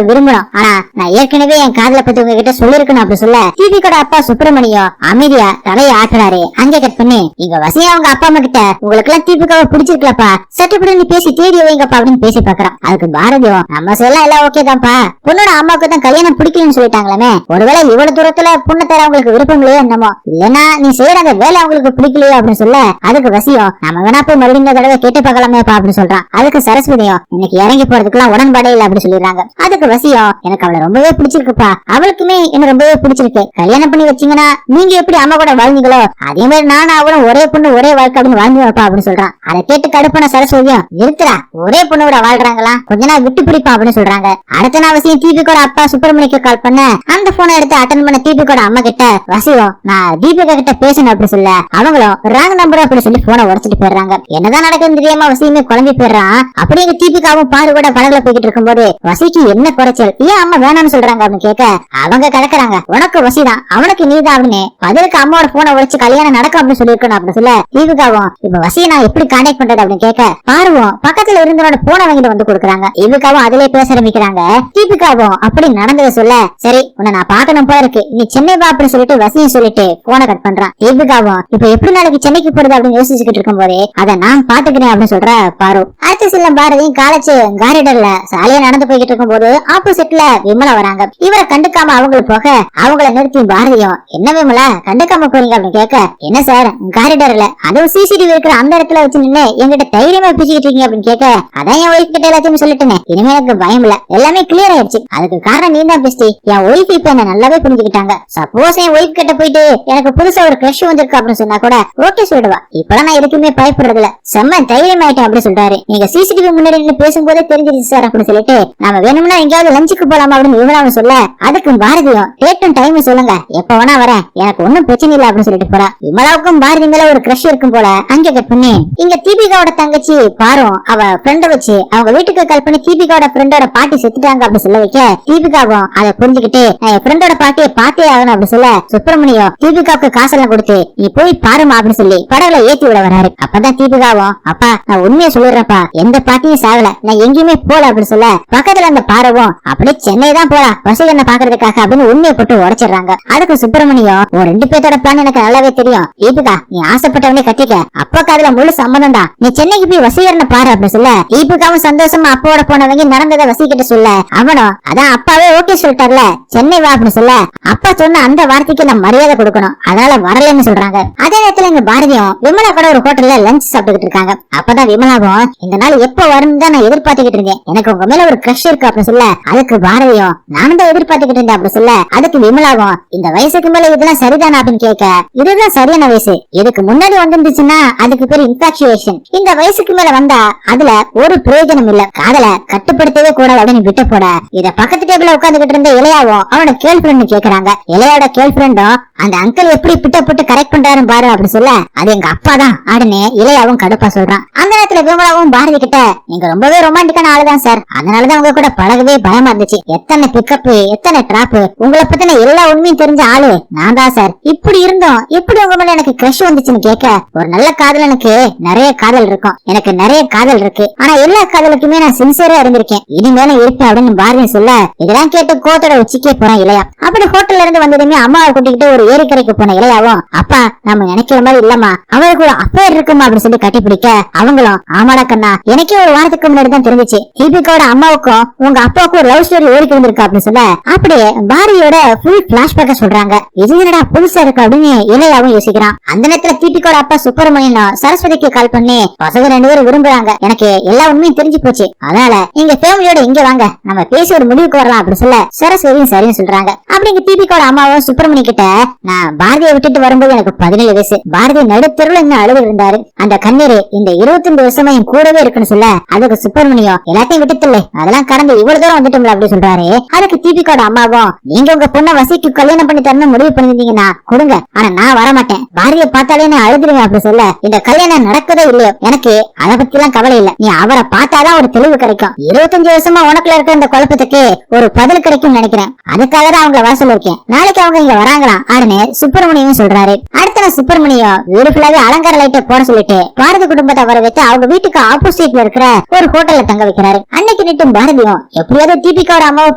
விரும்பணும் ஆனா நான் ஏற்கனவே என் காதல பத்தி உங்ககிட்ட சொல்லிருக்கணும் அப்படி சொல்ல தீபிகாவோட அப்பா சுப்பிரமணியம் அமைதியா தலையை ஆட்டுறாரு அங்கே கட் பண்ணி இங்க வசியா அவங்க அப்பா அம்மா கிட்ட உங்களுக்கு எல்லாம் தீபிகாவை பிடிச்சிருக்கலப்பா சட்டுப்படி நீ பேசி தேடி வைங்கப்பா அப்படின்னு பேசி பாக்குறான் அதுக்கு பாரதியும் நம்ம சொல்ல எல்லாம் ஓகே தான்ப்பா பொண்ணோட அம்மாவுக்கு தான் கல்யாணம் பிடிக்கலன்னு சொல்லிட்டாங்களே ஒருவேளை இவ்வளவு தூரத்துல பொண்ணு தர அவங்களுக்கு விருப்பம் இல்லையோ என்னமோ இல்லன்னா நீ செய்யற அந்த வேலை அவங்களுக்கு பிடிக்கலையோ அப்படின்னு சொல்ல அதுக்கு வசியம் நம்ம வேணா போய் மறுபடியும் தடவை கேட்டு பார்க்கலாமேப்பா அப்படின்னு சொல்றான் அதுக்கு சரஸ்வதியும் எனக்கு இறங்கி போறதுக்குலாம் உடன்பாடே இல்ல அப்படின்னு சொல்லிடுறாங்க அதுக்கு வசியம் எனக்கு அவளை ரொம்பவே பிடிச்சிருக்குப்பா அவளுக்குமே என்ன ரொம்பவே பிடிச்சிருக்கு கல்யாணம் பண்ணி வச்சீங்கன்னா நீங்க எப்படி அம்மா கூட வாழ்ந்தீங்களோ அதே மாதிரி நானும் அவளும் ஒரே பொண்ணு ஒரே வாழ்க்கை அப்படின்னு வாழ்ந்துப்பா அப்படின்னு சொல்றான் அதை கேட்டு கடுப்பான சரஸ்வதியும் நிறுத்துறா ஒரே பொண்ணோட வாழ்றாங்களா கொஞ்ச நாள் விட்டு பிடிப்பா அப்படின்னு சொல்றாங்க அடுத்த நாள் வசியம் தீபிகோட அப்பா சுப்பிரமணியக்கு கால் பண்ண அந்த போனை எடுத்து அட்டன் பண்ண தீபிகோட அம்மா கிட்ட வசியம் நான் தீபிகா கிட்ட பேசணும் அப்படி சொல்ல அவங்களும் ராங் நம்பர் அப்படி சொல்லி போனை உடச்சிட்டு போயிடுறாங்க என்னதான் நடக்குதுன்னு தெரியாம வசியமே குழம்பி போயிடுறான் அப்படி எங்க தீபிகாவும் பாரு கூட படகுல போய்கிட்டு இருக்கும் போது வசிக்கு என்ன குறைச்சல் ஏன் அம்மா வேணாம்னு சொல்றாங்க அப்படின்னு கேட்க அவங்க கிடக்குறாங்க உனக்கு வசிதான் அவனுக்கு நீதான் அப்படின்னு பதிலுக்கு அம்மாவோட போனை உடைச்சு கல்யாணம் நடக்கும் அப்படின்னு சொல்லிருக்கணும் அப்படின்னு சொல்ல தீபிகாவும் இப்ப வசியை நான் எப்படி கான்டாக்ட் பண்றது அப்படின்னு கேட்க பாருவோம் பக்கத்துல இருந்தவனோட போனை வாங்கிட்டு வந்து கொடுக்குறாங்க தீபிகாவும் அதிலே பேச ஆரம்பிக்கிறாங்க தீபிகாவும் அப்படி நடந்ததை சொல்ல சரி உன்னை நான் பாக்கணும் போல இருக்கு நீ சென்னை வா அப்படின்னு சொல்லிட்டு வசியை சொல்லிட்டு போனை கட் பண்றான் தீபிகாவும் இப்ப எப்படி நாளைக்கு சென்னைக்கு போறது அப்படின்னு யோசிச்சுக்கிட்டு இருக்கும் போதே அதை நான் பாத்துக்கிறேன் அப்படின்னு சொல்ற பாரு அடுத்த சில பாரதியும் காலேஜ் காரிடர்ல சாலையா நடந்து போய்கிட்டு இருக்கும் போது ஆப்போசிட்ல விமலா வராங்க இவரை கண்டுக்காம அவங்களுக்கு போக அவங்கள நிறுத்தி பாரதியும் என்ன விமலா கண்டுக்காம போறீங்க அப்படின்னு கேட்க என்ன சார் காரிடர்ல அதுவும் சிசிடிவி இருக்கிற அந்த இடத்துல வச்சு நின்று எங்கிட்ட தைரியமா பேசிக்கிட்டு இருக்கீங்க அப்படின்னு கேட்க அதான் என் ஒய்ஃப் கிட்ட எல்லாத்தையும் சொல்லிட்டேன் இனிமே எனக்கு பயம் இல்ல எல்லாமே கிளியர் ஆயிடுச்சு அதுக்கு காரணம் நீ தான் பெஸ்டி என் ஒய்ஃப் இப்ப என்ன நல்லாவே புரிஞ்சுக்கிட்டாங்க சப்போஸ் என் ஒய்ஃப் கிட்ட போயிட்டு எனக்கு புதுசா ஒரு கிரஷ் வந்திருக்கு அப்படின்னு சொன்னா கூட ஓகே சொல்லிடுவா இப்பெல்லாம் நான் எதுக்குமே பயப்படுறது இல்ல செம்ம தைரியம் ஆயிட்டேன் அப்படின்னு சொல்றாரு நீங்க சிசிடிவி முன்னாடி நின்று பேசும்போதே தெரிஞ்சிருச்சு சார் அப்படின்னு சொல்லிட்டு நாம வேணும்னா எங்கேயாவது லஞ்சுக்கு போலாமா அப்படின்னு விமலாவும் சொல்ல அதுக்கு பாரதியும் டேட்டும் டைம் சொல்லுங்க எப்ப வேணா வரேன் எனக்கு ஒன்னும் பிரச்சனை இல்ல அப்படின்னு சொல்லிட்டு போறா விமலாவுக்கும் பாரதி மேல ஒரு கிரஷ் இருக்கும் போல அங்கே கட் பண்ணி இங்க தீபிகாவோட தங்கச்சி பாரும் அவ ஃப்ரெண்ட வச்சு அவங்க வீட்டுக்கு கால் பண்ணி தீபிகாவோட ஃப்ரெண்டோட பாட்டி செத்துட்டாங்க அப்படின்னு சொல்ல வைக்க தீபிகாவும் அதை புரிஞ்சுக்கிட்டு நான் என் ஃப்ரெண்டோட பாட்டியை பார்த்தே ஆகணும் அப்படின்னு சொல்ல சுப்பிரமணியம் தீபிகாவுக்கு காசெல்லாம் கொடுத்து நீ போய் பாருமா அப்படின்னு சொல்லி படகுல ஏத்தி விட வராரு அப்பதான் தீபிகாவும் அப்பா நான் உண்மையை சொல்லிடுறப்பா எந்த பாட்டியும் சாகல நான் எங்கேயுமே போல அப்படின்னு சொல்ல பக்கத்துல அந்த பாரவும் அப்படியே சென்னை தான் போறா வசீகரனை பாக்குறதுக்காக அப்படின்னு உண்மையை போட்டு உடைச்சிடுறாங்க. அதுக்கு சுப்பிரமணியம் ஒரு 2 பேர்த்தோட பிளான் எனக்கு நல்லாவே தெரியும். தீபிகா நீ ஆசைப்பட்டவனே கட்டிக்க, அப்பாக்கு அதுல முழு சம்மதம் தான், நீ சென்னைக்கு போய் வசீகரனை பாரு அப்படின்னு சொல்ல தீபிகாவும் சந்தோஷமா அப்பாவோட போனவங்க நடந்ததை வசீகிட்ட சொல்ல அவனும் அதான் அப்பாவே ஓகே சொல்லிட்டார்ல சென்னை வா அப்படின்னு சொல்ல அப்பா சொன்ன அந்த வார்த்தைக்கு நான் மரியாதை கொடுக்கணும் அதனால வரலன்னு சொல்றாங்க. அதே நேரத்துல எங்க பாரதியும் விமலா கூட ஒரு ஹோட்டல்ல லஞ்ச் சாப்பிட்டுக்கிட்டு இருக்காங்க. அப்பதான் விமலாவும் இந்த நாள் எப்ப வரும்னு தான் நான் எதிர்பார்த்துக்கிட்டு இருந்தேன், எனக்கு உங்க மேல ஒரு கிரஷ் இருக்கு அப்படின்னு சொல்ல அதுக்கு பாரதியும் நானும் தான் எதிர்பார்த்துக்கிட்டு இருந்தேன் அப்படின்னு சொல்ல அதுக்கு விமலாவும் இந்த வயசுக்கு மேல இதெல்லாம் சரிதானா அப்படின்னு கேட்க இதுதான் சரியான வயசு, இதுக்கு முன்னாடி வந்துருந்துச்சுன்னா அதுக்கு பேர் இன்ஃபாக்சுவேஷன், இந்த வயசுக்கு மேல வந்தா அதுல ஒரு பிரயோஜனம் இல்ல, காதல கட்டுப்படுத்தவே கூடாது அப்படின்னு விட்டு போட இத பக்கத்து டேபிள்ல உட்கார்ந்துகிட்டு இருந்த இளையாவும் அவனோட கேர்ள் ஃபிரெண்ட் கேக்குறாங்க. இளையோட கேர்ள் ஃபிரெண்டும் அந்த அங்கிள் எப்படி பிட்ட போட்டு கரெக்ட் பண்றாரு பாரு அப்படின்னு சொல்ல அது எங்க அப்பா தான் அப்படின்னு இளையாவும் கடுப்பா சொல்றான். அந்த நேரத்துல விமலாவும் பாரதி கிட்ட நீங்க ரொம்பவே ரொமான்டிக்கான ஆளுதான் சார், அதனாலதான் உங்க கூட பழகவே பயமா இருந்துச்சு, எத்தனை பிக்கப் எத்தனை டிராப் உங்களை பத்தின எல்லா உண்மையும் தெரிஞ்ச ஆளு நான் தான் சார், இப்படி இருந்தோம் எப்படி உங்க மேல எனக்கு கிரஷ் வந்துச்சுன்னு கேட்க ஒரு நல்ல காதலனுக்கு நிறைய காதல் இருக்கும், எனக்கு நிறைய காதல் இருக்கு, ஆனா எல்லா காதலுக்குமே நான் சின்சியரா இருந்திருக்கேன், இனிமேல இருப்பேன் அப்படின்னு பாரதி சொல்ல இதெல்லாம் கேட்டு கோத்தோட உச்சிக்கே போறான் இளையா. அப்படி ஹோட்டல்ல இருந்து வந்ததுமே அம்மாவை கூட்டிக்கிட்டு ஒரு ஏரிக்கரைக்கு போன இளையாவும் அப்பா நம்ம நினைக்கிற மாதிரி இல்லம்மா அவளுக்கு ஒரு அஃபேர் இருக்குமா அப்படின்னு சொல்லி கட்டிப்பிடிக்க அவங்களும் ஆமாடா கண்ணா எனக்கே ஒரு வாரத்துக்கு முன்னாடி தான் தெரிஞ்சிச்சு, தீபிகாவோட அம்மாவுக்கும் உங்க அப்பாவுக்கும் ஒரு லவ் ஸ்டோரி ஓடிட்டு வந்திருக்கு அப்படின்னு சொல்ல அப்படியே பாரதியோட ஃபுல் பிளாஷ்பேக்க சொல்றாங்க. இது என்னடா புதுசா இருக்கு அப்படின்னு இளையாவும் யோசிக்கிறான். அந்த நேரத்துல தீபிகாவோட அப்பா சுப்பிரமணியன் சரஸ்வதிக்கு கால் பண்ணி பசங்க 2 பேரும் விரும்புறாங்க, எனக்கு எல்லா உண்மையும் தெரிஞ்சு போச்சு, அதனால நீங்க ஃபேமிலியோட இங்க வாங்க நம்ம பேசி ஒரு முடிவுக்கு வரலாம் அப்படின்னு சொல்ல சரஸ்வதியும் சரின்னு சொல்றாங்க. அப்படிங்க தீபிகாவோட அம்மாவும் சுப்பிரமணி கிட்ட நான் பாரதியை விட்டுட்டு வரும்போது எனக்கு 17 வயசு, பாரதி நடுத்தருல இன்னும் அழுது இருந்தாரு, அந்த கண்ணீர் இந்த 25 வருஷமா என் கூடவே இருக்குன்னு சொல்ல அதுக்கு சுப்பிரமணியம் எல்லாத்தையும் விட்டுத்துல அதெல்லாம் கடந்து இவ்வளவு தூரம் வந்துட்டோம்ல அப்படி சொல்றாரு. அதுக்கு தீபிகாவோட அம்மாவும் நீங்க உங்க பொண்ணை வசிக்கு கல்யாணம் பண்ணி தரணும் முடிவு பண்ணிருந்தீங்கன்னா கொடுங்க, ஆனா நான் வரமாட்டேன், பாரதியை பார்த்தாலே நான் அழுதுருவேன் அப்படி சொல்ல இந்த கல்யாணம் நடக்கதே இல்லையோ எனக்கு அதை பத்தி எல்லாம் கவலை இல்ல, நீ அவரை பார்த்தாதான் ஒரு தெளிவு கிடைக்கும், 25 வருஷமா உனக்குள்ள இருக்கிற இந்த குழப்பத்துக்கு ஒரு பதில் கிடைக்கும் நினைக்கிறேன், அதுக்காக தான் அவங்க வர சொல்லிருக்கேன், நாளைக்கு அவங்க இங்க வராங்களாம் அப்படின்னு சுப்பிரமணியம் சொல்றாரு. அடுத்த சுப்பிரமணியம் வீடு ஃபுல்லாவே அலங்கார லைட்டை போட சொல்லிட்டு பாரதி குடும்பத்தை வர வச்சு அவங்க வீட்டுக்கு ஆப்போசிட்ல இருக்கிற ஒரு ஹோட்டல்ல தங்க வைக்கிறாரு. அன்னைக்கு நிட்டும் பாரதியும் எப்படியாவது தீபிகாவோட அம்மாவை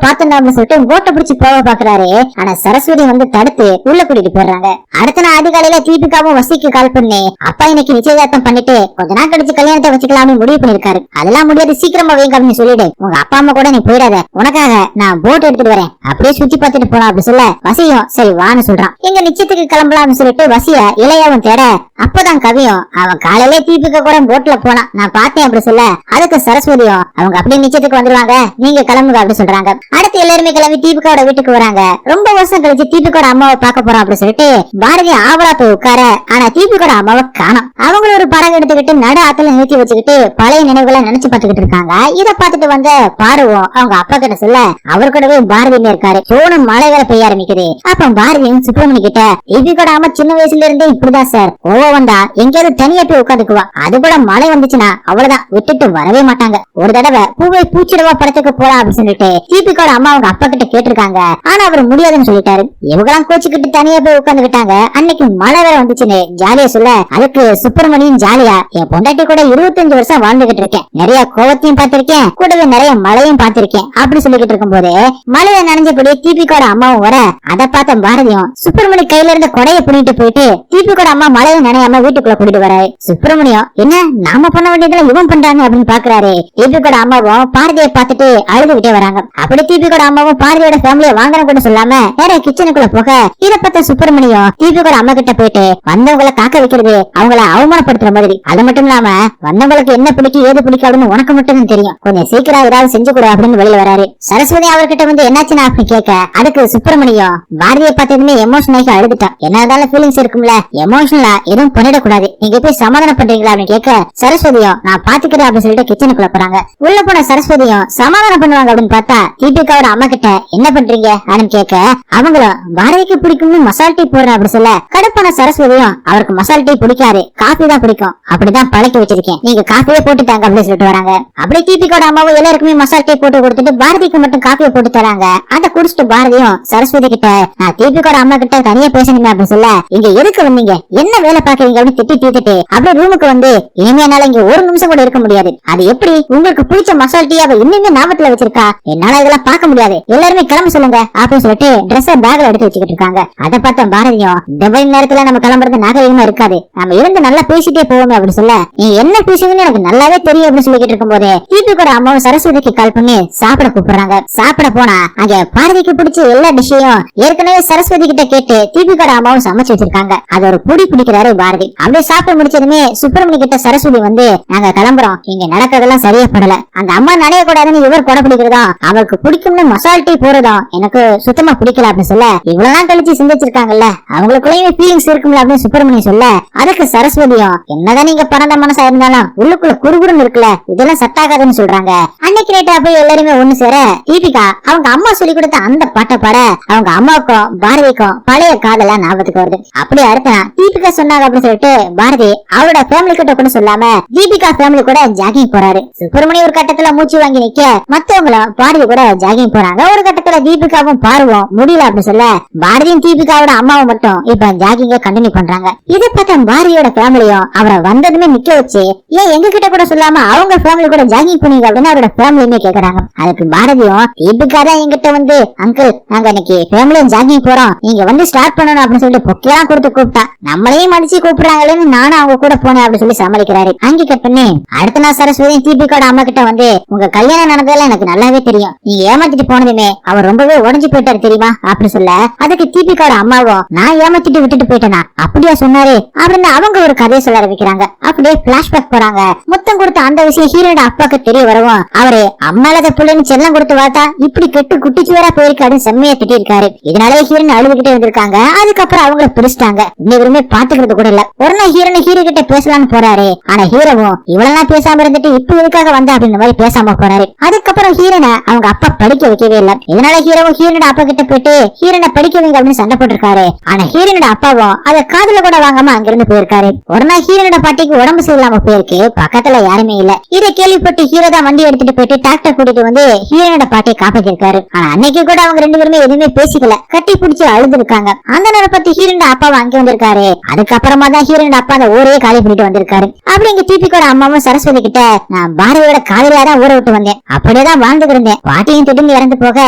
பாத்துன்னு சொல்லிட்டு போட்டை பிடிச்சி போக பாக்குறாரு. ஆனா சரஸ்வதி வந்து தடுத்து உள்ள கூட்டிட்டு போயிடுறாங்க. அடுத்த நாள் அதிகாலையில தீபிகாவும் வசிக்கு கால் பண்ணி அப்பா இன்னைக்கு நிச்சயதார்த்தம் பண்ணிட்டு கொஞ்ச நாள் கழிச்சு கல்யாணத்தை வச்சுக்கலாம்னு முடிவு பண்ணிருக்காரு, அதெல்லாம் முடியாது சீக்கிரமா வைங்க அப்படின்னு சொல்லிடு, உங்க அப்பா அம்மா கூட நீ போயிடாத, உனக்காக நான் போட் எடுத்துட்டு வரேன் அப்படியே சுத்தி பார்த்துட்டு போலாம் அப்படி சொல்ல வசியும் சரி வான்னு சொல்றான். எங்க நிச்சயத்துக்கு கிளம்பலாம்னு சொல்லிட்டு வசிய இளையாவும் தேட அப்பதான் கவியும் அவன் காலையிலே தீபிகா கூட போட்ல போனா நான் பார்த்தேன் அப்படி சொல்ல அதுக்கு சரஸ்வதியும் அவங்க அப்படியே நிச்சயத்துக்கு வந்துருவாங்க நீங்க கிளம்புங்க அப்படி சொல்றாங்க. அடுத்து எல்லாருமே கிளம்பி தீபிகாவோட வீட்டுக்கு வராங்க. ரொம்ப வருஷம் கழிச்சு தீபிகாவோட அம்மாவை பார்க்க போறோம் அப்படி சொல்லிட்டு பாரதி ஆவலா போய் உட்கார ஆனா தீபிகாவோட அம்மாவை காணோம். அவங்களும் ஒரு படகு எடுத்துக்கிட்டு நடு ஆத்துல நிறுத்தி வச்சுக்கிட்டு பழைய நினைவுகளை நினைச்சு பார்த்துக்கிட்டு இருக்காங்க. இதை பார்த்துட்டு வந்த பாருவோம் அவங்க அப்பா கிட்ட சொல்ல அவர் கூடவே பாரதியுமே இருக்காரு. சோனம் மழை வேற பெய்ய ஆரம்பிக்குது. அப்ப பாரதியும் சுப்பிரமணி கிட்ட தீபிகாவோட அம்மா சின்ன வயசுல இருந்தே இப்படிதான் சார், கோவம் வந்தா எங்கேயாவது தனியா போய் உட்காந்துக்குவா, அது கூட மழை வந்துச்சுன்னா அவ்வளவுதான் விட்டுட்டு வரவே மாட்டாங்க, ஒரு தடவை பூவை பூச்சிடவா படத்துக்கு போலாம் அப்படின்னு சொல்லிட்டு தீபிகாவோட அம்மா அவங்க அப்பா கிட்ட கேட்டிருக்காங்க. ஆனா அவர் முடியாதுன்னு சொல்லிட்டாரு. இவங்கெல்லாம் கோச்சுக்கிட்டு தனியா போய் உட்காந்துக்கிட்டாங்க. அன்னைக்கு மழை வேற வந்துச்சுன்னு ஜாலியா சொல்ல அதுக்கு சுப்பிரமணியும் ஜாலியா என் பொண்டாட்டி கூட 25 வருஷம் வாழ்ந்துகிட்டு இருக்கேன், நிறைய கோவத்தையும் பார்த்திருக்கேன் கூடவே நிறைய மழையும் பார்த்திருக்கேன் அப்படி சொல்லிக்கிட்டு இருக்கும் போது மழையை நனைஞ்சபடி தீபிகாவோட அம்மாவும் வர அதை பார்த்த பாரதியும் சுப்பிரமணி கையில இருந்த கொடையை பிடிட்டு போயிட்டு தீபிகாவோட அம்மா மழையை நனையாம வீட்டுக்குள்ள கூட்டிட்டு வராரு. சுப்பிரமணியம் என்ன நாம பண்ண வேண்டியதுல இவன் பண்றாங்க அப்படின்னு பாக்குறாரு. தீபிகாவோட அம்மாவும் பாரதியை பார்த்துட்டு அழுதுகிட்டே வராங்க. அப்படி தீபிகாவோட அம்மாவும் பாரதியோட ஃபேமிலியை வாங்கணும் கூட சொல்லாம நிறைய கிச்சனுக்குள்ள போக இதை பார்த்த சுப்பிரமணியம் தீபிகாவோட அம்மா கிட்ட போயிட்டு வந்தவங்களை காக்க வைக்கிறது அவங்கள அவமானப்படுத்துற மாதிரி, அது மட்டும் இல்லாம வந்தவங்களுக்கு என்ன பிடிக்கும் ஏது பிடிக்கும் அப்படின்னு உனக்கு மட்டும் தெரியும், கொஞ்சம் சீக்கிரம் ஏதாவது செஞ்சு கொடு அப்படின்னு வெளியில வராரு. சரஸ்வதி அவர்கிட்ட வந்து என்னாச்சுன்னா அப்படின்னு கேட்க அதுக்கு சுப்பிரமணியம் பாரதியை பார்த்ததுமே எமோஷன் ஆகி அழுதுட்டான். என்ன இருந்தாலும் ஃபீலிங்ஸ் இருக்கும்ல, எமோஷனலா எதுவும் பண்ணிடக்கூடாது, நீங்க போய் சமாதானம் பண்றீங்களா அப்படின்னு கேட்க சரஸ்வதியும் நான் பாத்துக்கிறேன் அப்படின்னு சொல்லிட்டு கிச்சனுக்குள்ள போறாங்க. உள்ள போன சரஸ்வதியும் சமாதானம் பண்ணுவாங்க அப்படின்னு பார்த்தா தீபிகாவோட அம்மா கிட்ட என்ன பண்றீங்க அப்படின்னு கேட்க அவங்களும் பாரதிக்கு பிடிக்கும்னு மசால் டீ போடுறேன் அப்படி சொல்ல கடுப்பான சரஸ்வதியும் அவருக்கு மசால் டீ பிடிக்காது காஃபி தான் பிடிக்கும், அப்படிதான் பழக்கி வச்சிருக்கேன், நீங்க காஃபியே போட்டுட்டாங்க அப்படின்னு சொல்லிட்டு வராங்க. அப்படியே தீபிகாவோட அம்மாவும் எல்லாருக்குமே மசால் டீ போட்டு கொடுத்துட்டு பாரதிக்கு மட்டும் காஃபியை போட்டு தராங்க. அதை குடிச்சிட்டு பாரதியும் சரஸ்வதி கிட்ட நான் தீபிகாவோட அம்மா கிட்ட தனியா பேசணுமே அப்படின்னு சொல்ல இங்க எதுக்கு வந்தீங்க என்ன வேலை பாக்குறீங்க அப்படின்னு திட்டி தீத்துட்டு அப்படியே ரூமுக்கு வந்து இனிமே என்னால இங்க ஒரு நிமிஷம் கூட இருக்க முடியாது, அது எப்படி உங்களுக்கு பிடிச்ச மசால் டீ அவ இன்னுமே ஞாபகத்துல வச்சிருக்கா. என்னால இதெல்லாம் பார்க்க முடியாது, எல்லாருமே கிளம்ப சொல்லுங்க அப்படின்னு சொல்லிட்டு ட்ரெஸ் பேக்ல எடுத்து வச்சுக்கிட்டு இருக்காங்க. அதை பார்த்த பாரதியும் இந்த மாதிரி நேரத்துல நம்ம கிளம்புறது நாகரிகமா இருக்காது, நம்ம இருந்து நல்லா பேசிட்டே போவோமே அப்படின்னு சொல்ல, நீ என்ன பேசுவீங்கன்னு எனக்கு நல்லாவே தெரியும் அப்படின்னு சொல்லிக்கிட்டு இருக்கும் போது தீபிகோட அம்மாவும் சரஸ்வதிக்கு கால் பண்ணி சாப்பிட கூப்பிடுறாங்க. சாப்பிட போனா அங்க பாரதிக்கு பிடிச்ச எல்லா டிஷ்ஷையும் ஏற்கனவே சரஸ்வதி கிட்ட கேட்டு தீபிகோட அம்மாவும் சமைச்சு வச்சிருக்காங்க. அது ஒரு புடி பிடிக்கிறாரு பாரதி. அப்படியே சாப்பிட முடிச்சதுமே சுப்பிரமணி கிட்ட சரஸ்வதி வந்து, நாங்க கிளம்புறோம், இங்க நடக்கிறதெல்லாம் சரியா படல, அந்த அம்மா நடைய கூடாதுன்னு இவர் கொடை பிடிக்கிறதா, அவருக்கு பிடிக்கும்னு மசால் டீ போறதும் எனக்கு சுத்தமா பிடிக்கல அப்படின்னு சொல்ல, இவ்வளவு நாள் கழிச்சு சிந்திச்சிருக்காங்கல்ல, அவங்களுக்குள்ளயுமே ஃபீலிங்ஸ் இருக்கும்ல அப்படின்னு சுப்பிரமணி சொல்ல, அதுக்கு சரஸ்வதியும் என்னதான் நீங்க பரந்த மனசா இருந்தாலும் உள்ளுக்குள்ள குறுகுறுன்னு இருக்குல்ல, இதெல்லாம் செட் ஆகாதுன்னு சொல்றாங்க. அன்னைக்கு நைட்டா போய் எல்லாருமே ஒண்ணு சேர தீபிகா அவங்க அம்மா சொல்லி கொடுத்த அந்த பாட்டை பாட அவங்க அம்மாவுக்கும் பாரதிக்கும் பழைய காதலா ஞாபகத்துக்கு வருது. அப்படியே அடுத்த தீபிகா சொன்னாங்க அப்படின்னு சொல்லிட்டு பாரதி அவரோட ஃபேமிலி கிட்ட கூட சொல்லாம தீபிகா ஃபேமிலி கூட ஜாகிங் போறாரு. சுப்பிரமணி ஒரு கட்டத்துல மூச்சு வாங்கி நிக்க மத்தவங்களும் பாரதி கூட ஜாகிங் போறாங்க. ஒரு கட்டத்துல தீபிகாவும் பாருவோம் முடியல அப்படின்னு சொல்ல பாரதியும் தீபிகாவோட அம்மாவும் மட்டும் இப்ப ஜாகிங்க கண்டினியூ பண்றாங்க. இதை பார்த்த பாரதியோட ஃபேமிலியும் அவரை வந்ததுமே நிக்க வச்சு, ஏன் எங்க கிட்ட கூட சொல்லாம அவங்க ஃபேமிலி கூட ஜாகிங் பண்ணீங்க அப்படின்னு அவரோட ஃபேமிலியுமே கேக்குறாங்க. அதுக்கு பாரதியும் தீபிகா தான் என்கிட்ட வந்து, அங்கிள் நாங்க இன்னைக்கு ஃபேமிலியும் ஜாகிங் போறோம், நீங்க வந்து ஸ்டார்ட் பண்ணணும் அப்படின்னு சொல்லிட்டு பொக்கையெல்லாம் கொடுத்து கூப்பிட்டா, நம்மளையும் மதிச்சு கூப்பிடுறாங்களேன்னு நானும் அவங்க கூட போனேன் அப்படின்னு சொல்லி சமாளிக்கிறாரு. அங்கே கட் பண்ணி அடுத்த நாள் சரஸ்வதி தீபிகாவோட அம்மா கிட்ட வந்து, உங்க கல்யாணம் நடந்ததெல்லாம் எனக்கு நல்லாவே தெரியும், நீங்க ஏமாத்திட்டு போனதுமே அவர் ரொம்பவே உடஞ்சு போயிட்டாரு தெரியுமா அப்படின்னு சொல்ல, அதுக்கு தீபிகாவோட அம்மாவும் நான் ஏமாத்திட்டு விட்டுட்டு போயிட்டேனா அப்படியா சொன்னாரு அப்படின்னு அவங்க ஒரு கதையை சொல்ல ஆரம்பிக்கிறாங்க. அப்படியே பிளாஷ்பேக் போறாங்க. முத்தம் கொடுத்த அந்த விஷயம் ஹீரோட அப்பாக்கு தெரிய வரவும் அவரு அம்மாலத புள்ளைன்னு செல்லம் கொடுத்து பார்த்தா இப்படி கெட்டு குட்டிச்சுவரா போயிருக்காரு செம்மையா திட்டி இருக்காரு. இதனாலே ஹீரோன் அழுதுகிட்டே வந்திருக்காங்க. அதுக்கப்புறம் அவங்கள பிடிச்சிட்டாங்க. இன்னொருமே பாத்துக்கிறது கூட இல்ல. ஒரு நாள் ஹீரோ கிட்ட பேசலாம்னு போறாரு. ஆனா ஹீரோவும் இவ்வளவு பேசாம இருந்துட்டு இப்ப எதுக்காக வந்தா அப்படின்ற மாதிரி பேசாம போறாரு. அதுக்கப்புறம் ஹீரோனை அவங்க அப்பா படிக்க வைக்கவே இல்ல. இதனால ஹீரோவும் ஹீரோட அப்பா கிட்ட போயிட்டு ஹீரோனை படிக்க வைங்க அப்படின்னு சண்டை போட்டிருக்காரு. ஆனா ஹீரோனோட அப்பாவும் அதை காதுல கூட வாங்காம அங்கிருந்து போயிருக்காரு. ஒரு நாள் ஹீரோனோட பாட்டிக்கு உடம்பு சரியில்லாம போயிருக்கு. பக்கத்துல யாருமே இல்ல. இதை கேள்விப்பட்டு ஹீரோ தான் வண்டி எடுத்துட்டு போயிட்டு டாக்டர் கூட்டிட்டு வந்து ஹீரோனோட பாட்டியை காப்பாத்திருக்காரு. ஆனா அன்னைக்கு கூட அவங்க ரெண்டு பேருமே எதுவுமே பேசிக்கல, கட்டி பிடிச்சு அழுது இருக்காங்க. அந்த நேரம் பத்தி ஹீரோனோட அப்பாவை அங்க வந்திருக்காரு. அதுக்கப்புறமா தான் ஹீரோனோட அப்பா அந்த ஊரே காலி பண்ணிட்டு வந்திருக்காரு. அப்படி இங்க தீபிகோட அம்மாவும் சரஸ்வதி கிட்ட, நான் பாரதியோட காதலியா தான் ஊரை விட்டு வந்தேன், அப்படியேதான் வாழ்ந்துட்டு இருந்தேன், பாட்டியும் திடீர்னு இறந்து போக